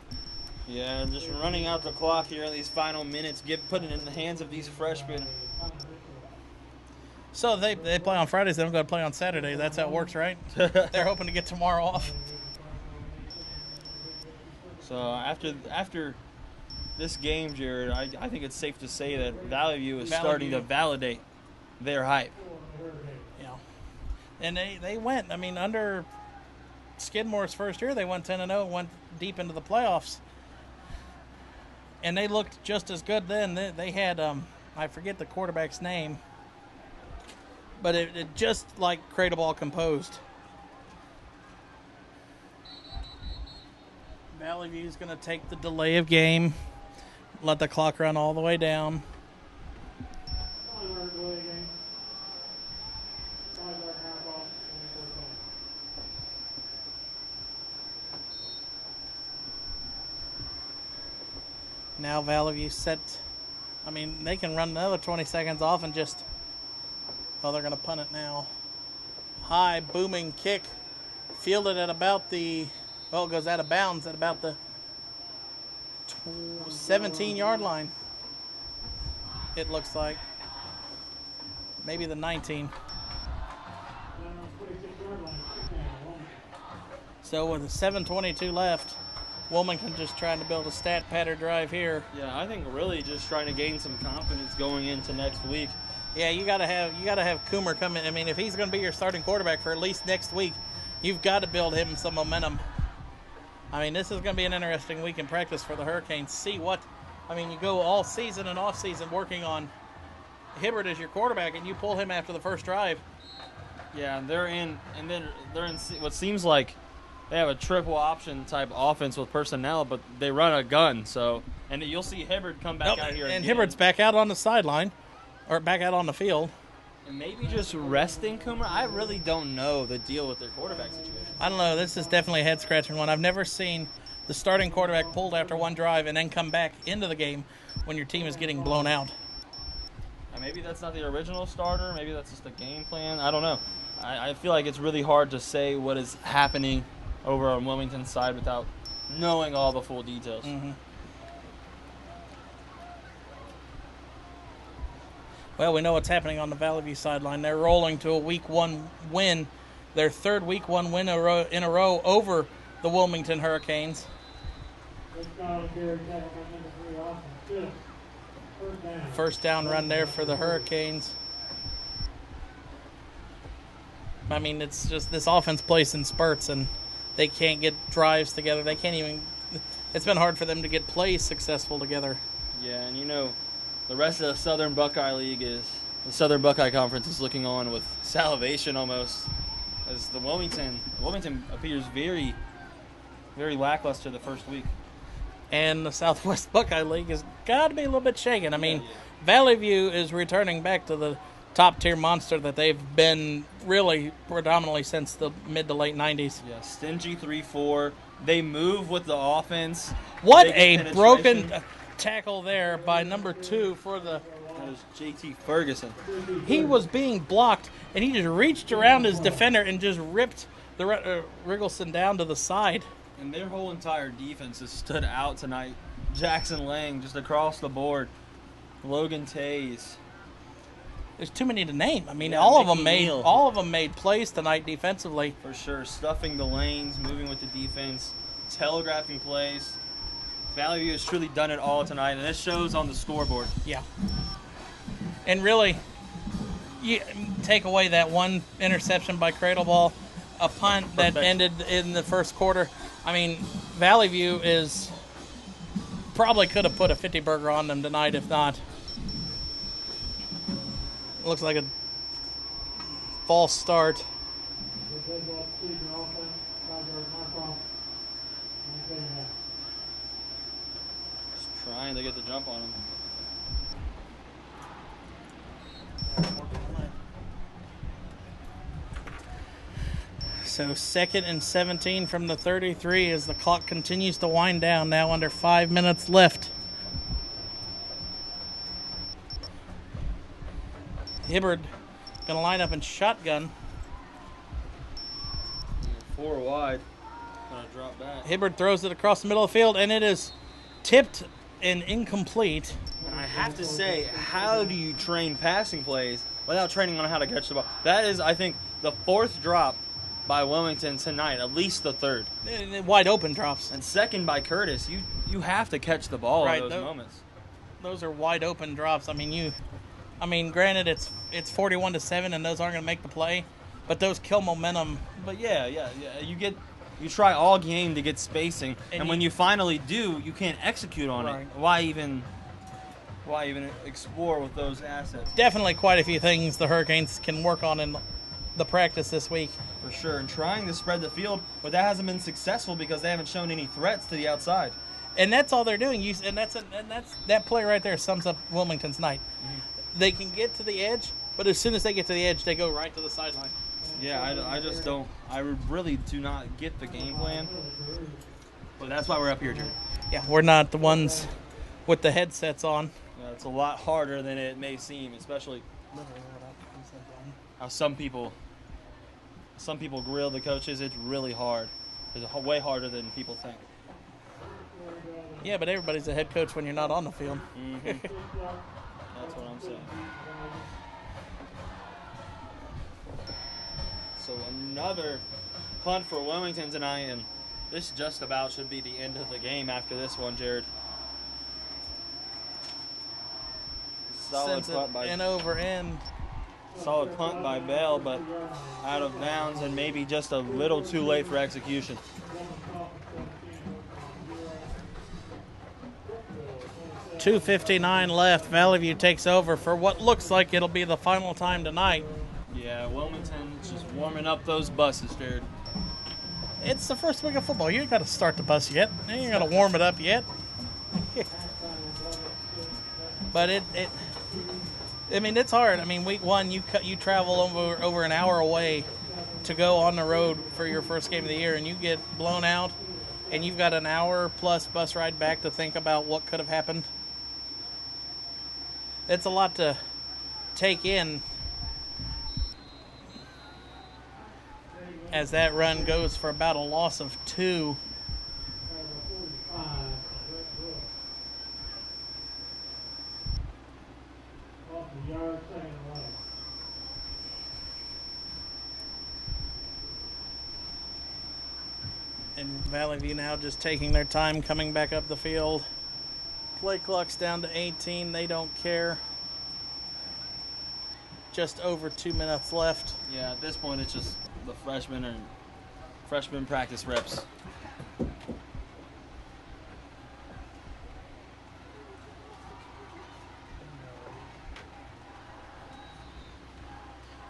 Yeah, just running out the clock here in these final minutes, putting it in the hands of these freshmen. So they play on Fridays, they don't go to play on Saturday. That's how it works, right? They're hoping to get tomorrow off. So after this game, Jared, I think it's safe to say that Valley View is starting to validate their hype. Yeah. And they went, I mean, under Skidmore's first year, they went 10-0, went deep into the playoffs. And they looked just as good then. They had, I forget the quarterback's name, but it just like Cradleball composed. Valley View's going to take the delay of game, let the clock run all the way down. Now Valley View set, I mean, they can run another 20 seconds off and just, well, they're going to punt it now. High, booming kick, fielded at about the, well, it goes out of bounds at about the 17-yard line, it looks like. Maybe the 19. So with 7:22 left, Wilmington just trying to build a stat pattern drive here. Yeah, I think really just trying to gain some confidence going into next week. Yeah, you gotta have Coomer come in. I mean, if he's going to be your starting quarterback for at least next week, you've got to build him some momentum. I mean, this is going to be an interesting week in practice for the Hurricanes. You go all season and off season working on Hibbert as your quarterback, and you pull him after the first drive. Yeah, and they're in what seems like they have a triple option type offense with personnel, but they run a gun. So, and you'll see Hibbert come back out here, and again. Hibbert's back out on the sideline, or back out on the field. And maybe just resting Coomer. I really don't know the deal with their quarterback situation. I don't know. This is definitely a head-scratching one. I've never seen the starting quarterback pulled after one drive and then come back into the game when your team is getting blown out. Maybe that's not the original starter. Maybe that's just the game plan. I don't know. I feel like it's really hard to say what is happening over on Wilmington's side without knowing all the full details. Mm-hmm. Well, we know what's happening on the Valley View sideline. They're rolling to a Week 1 win, their third Week 1 win in a row over the Wilmington Hurricanes. First down run there for the Hurricanes. I mean, it's just this offense plays in spurts, and they can't get drives together. They can't even – it's been hard for them to get plays successful together. Yeah, and the rest of the Southern Buckeye League the Southern Buckeye Conference is looking on with salivation almost, as the Wilmington appears very, very lackluster the first week. And the Southwest Buckeye League has got to be a little bit shaken. I mean, Valley View is returning back to the top-tier monster that they've been really predominantly since the mid to late 90s. Yeah, stingy 3-4. They move with the offense. What a broken tackle there by number 2 for the... That was J.T. Ferguson. He was being blocked, and he just reached around his defender and just ripped the Riggleson down to the side. And their whole entire defense has stood out tonight. Jackson Lang just across the board. Logan Tays. There's too many to name. I mean, Yeah, all Mickey of them made plays tonight defensively. For sure. Stuffing the lanes, moving with the defense, telegraphing plays. Valley View has truly done it all tonight, and it shows on the scoreboard. Yeah. And really, you take away that one interception by Cradle Ball, a punt that ended in the first quarter. I mean, Valley View probably could have put a 50 burger on them tonight, if not. Looks like a false start. Just trying to get the jump on him. So 2nd and 17 from the 33 as the clock continues to wind down, now under 5 minutes left. Hibbard going to line up in shotgun. 4 wide. Going to drop back. Hibbard throws it across the middle of the field, and it is tipped and incomplete. And I have to say, how do you train passing plays without training on how to catch the ball? That is, I think, the 4th drop by Wilmington tonight, at least the 3rd. Wide open drops. And 2nd by Curtis. You have to catch the ball in those moments. Those are wide open drops. I mean, granted, it's 41-7, and those aren't going to make the play, but those kill momentum. But yeah. You try all game to get spacing, and when you finally do, you can't execute on it. Why even explore with those assets? Definitely quite a few things the Hurricanes can work on in the practice this week. For sure, and trying to spread the field, but that hasn't been successful because they haven't shown any threats to the outside. And that's all they're doing. That play right there sums up Wilmington's night. Mm-hmm. They can get to the edge, but as soon as they get to the edge, they go right to the sideline. Yeah, I just don't. I really do not get the game plan. But that's why we're up here, Jerry. Yeah, we're not the ones with the headsets on. Yeah, it's a lot harder than it may seem, especially how some people grill the coaches. It's really hard. It's way harder than people think. Yeah, but everybody's a head coach when you're not on the field. Mm-hmm. That's what I'm saying. So another punt for Wilmington tonight, and This just about should be the end of the game after this one, Jared. Solid Sends punt it by in over end. Solid punt by Bell, but out of bounds and maybe just a little too late for execution. .259 left. Valley View takes over for what looks like it'll be the final time tonight. Yeah, Wilmington's just warming up those buses, Jared. It's the first week of football. You ain't got to start the bus yet. You ain't got to warm it up yet. But I mean, it's hard. I mean, week one, you travel over an hour away to go on the road for your first game of the year, and you get blown out, and you've got an hour plus bus ride back to think about what could have happened. It's a lot to take in as that run goes for about a loss of 2. And Valley View now just taking their time coming back up the field. Play clock's down to 18. They don't care. Just over 2 minutes left. Yeah, at this point it's just the freshman practice reps.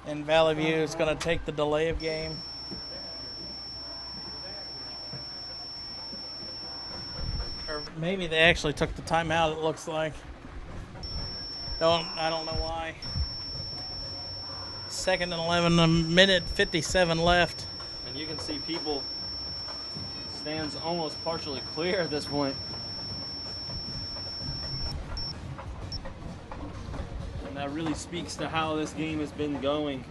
And Valley View is going to take the delay of game. Or maybe they actually took the timeout, it looks like. I don't know why. 2nd and 11, a minute 57 left. And you can see people, stands almost partially clear at this point. And that really speaks to how this game has been going.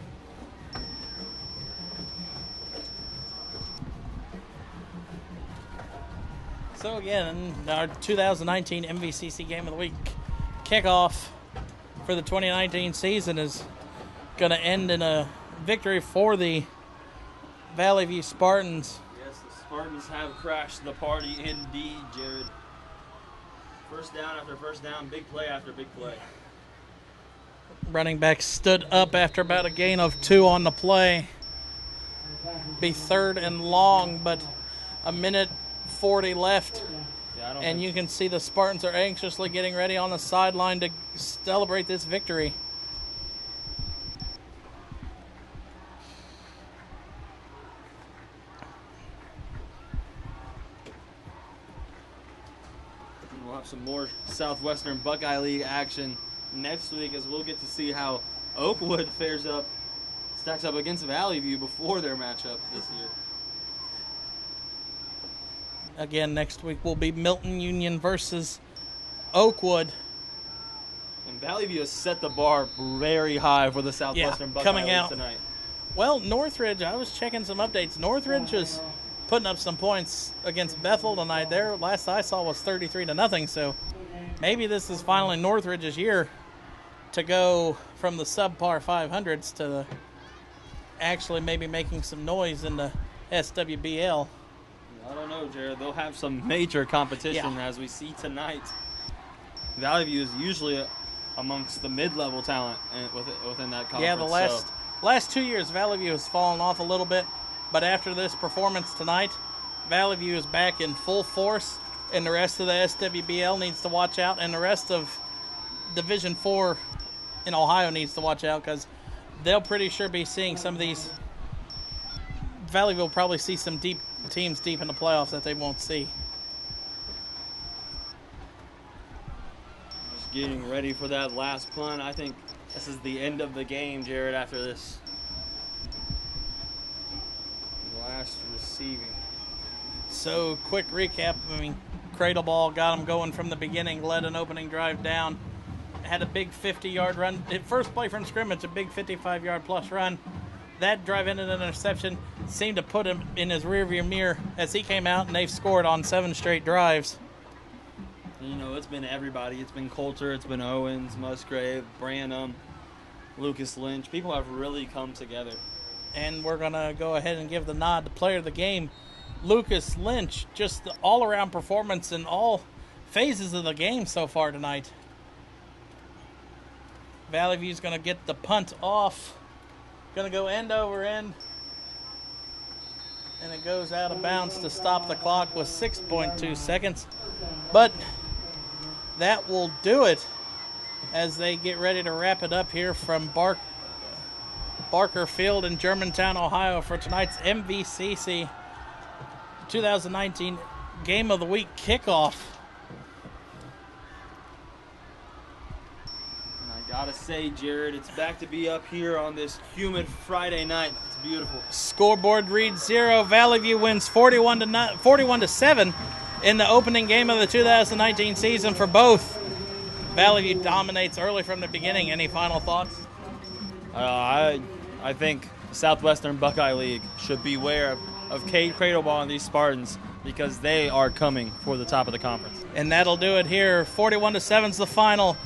So again, our 2019 MVCC Game of the Week kickoff for the 2019 season is going to end in a victory for the Valley View Spartans. Yes, the Spartans have crashed the party indeed, Jared. First down after first down, big play after big play. Running back stood up after about a gain of 2 on the play. Be 3rd and long, but a minute 40 left. Yeah, and you can see the Spartans are anxiously getting ready on the sideline to celebrate this victory. We'll have some more Southwestern Buckeye League action next week as we'll get to see how Oakwood stacks up against Valley View before their matchup this year. Again, next week will be Milton Union versus Oakwood. And Valley View has set the bar very high for the Southwestern Buckeye coming League out tonight. Well, Northridge, I was checking some updates. Northridge is putting up some points against Bethel tonight. Their last I saw was 33-0, so maybe this is finally Northridge's year to go from the subpar 500s to actually maybe making some noise in the SWBL. I don't know, Jared. They'll have some major competition as we see tonight. Valley View is usually amongst the mid-level talent within that conference. Yeah, the last 2 years, Valley View has fallen off a little bit, but after this performance tonight, Valley View is back in full force, and the rest of the SWBL needs to watch out, and the rest of Division 4 in Ohio needs to watch out because they'll pretty sure be seeing some of these. Valley View will probably see some teams deep in the playoffs that they won't see. Just getting ready for that last punt. I think this is the end of the game, Jared, after this. Last receiving. So, quick recap. I mean, Cradle Ball got them going from the beginning, led an opening drive down, had a big 50-yard run. First play from scrimmage, a big 55-yard plus run. That drive ended in an interception, seemed to put him in his rearview mirror as he came out, and they've scored on 7 straight drives. You know, it's been everybody. It's been Coulter, it's been Owens, Musgrave, Branham, Lucas Lynch. People have really come together. And we're going to go ahead and give the nod to player of the game. Lucas Lynch. Just the all-around performance in all phases of the game so far tonight. Valley View's going to get the punt off. Going to go end over end. And it goes out of bounds to stop the clock with 6.2 seconds. But that will do it as they get ready to wrap it up here from Barker Field in Germantown, Ohio for tonight's MVCC 2019 Game of the Week kickoff. I gotta say, Jared, it's back to be up here on this humid Friday night. It's beautiful. Scoreboard reads 0. Valley View wins 41-7 in the opening game of the 2019 season for both. Valley View dominates early from the beginning. Any final thoughts? I think Southwestern Buckeye League should beware of Cade Cradleball and these Spartans because they are coming for the top of the conference. And that'll do it here. 41-7 is the final.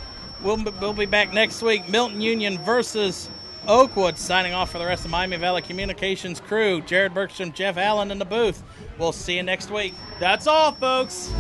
We'll be back next week. Milton Union versus Oakwood. Signing off for the rest of Miami Valley Communications crew. Jared Bergstrom, Jeff Allen in the booth. We'll see you next week. That's all, folks.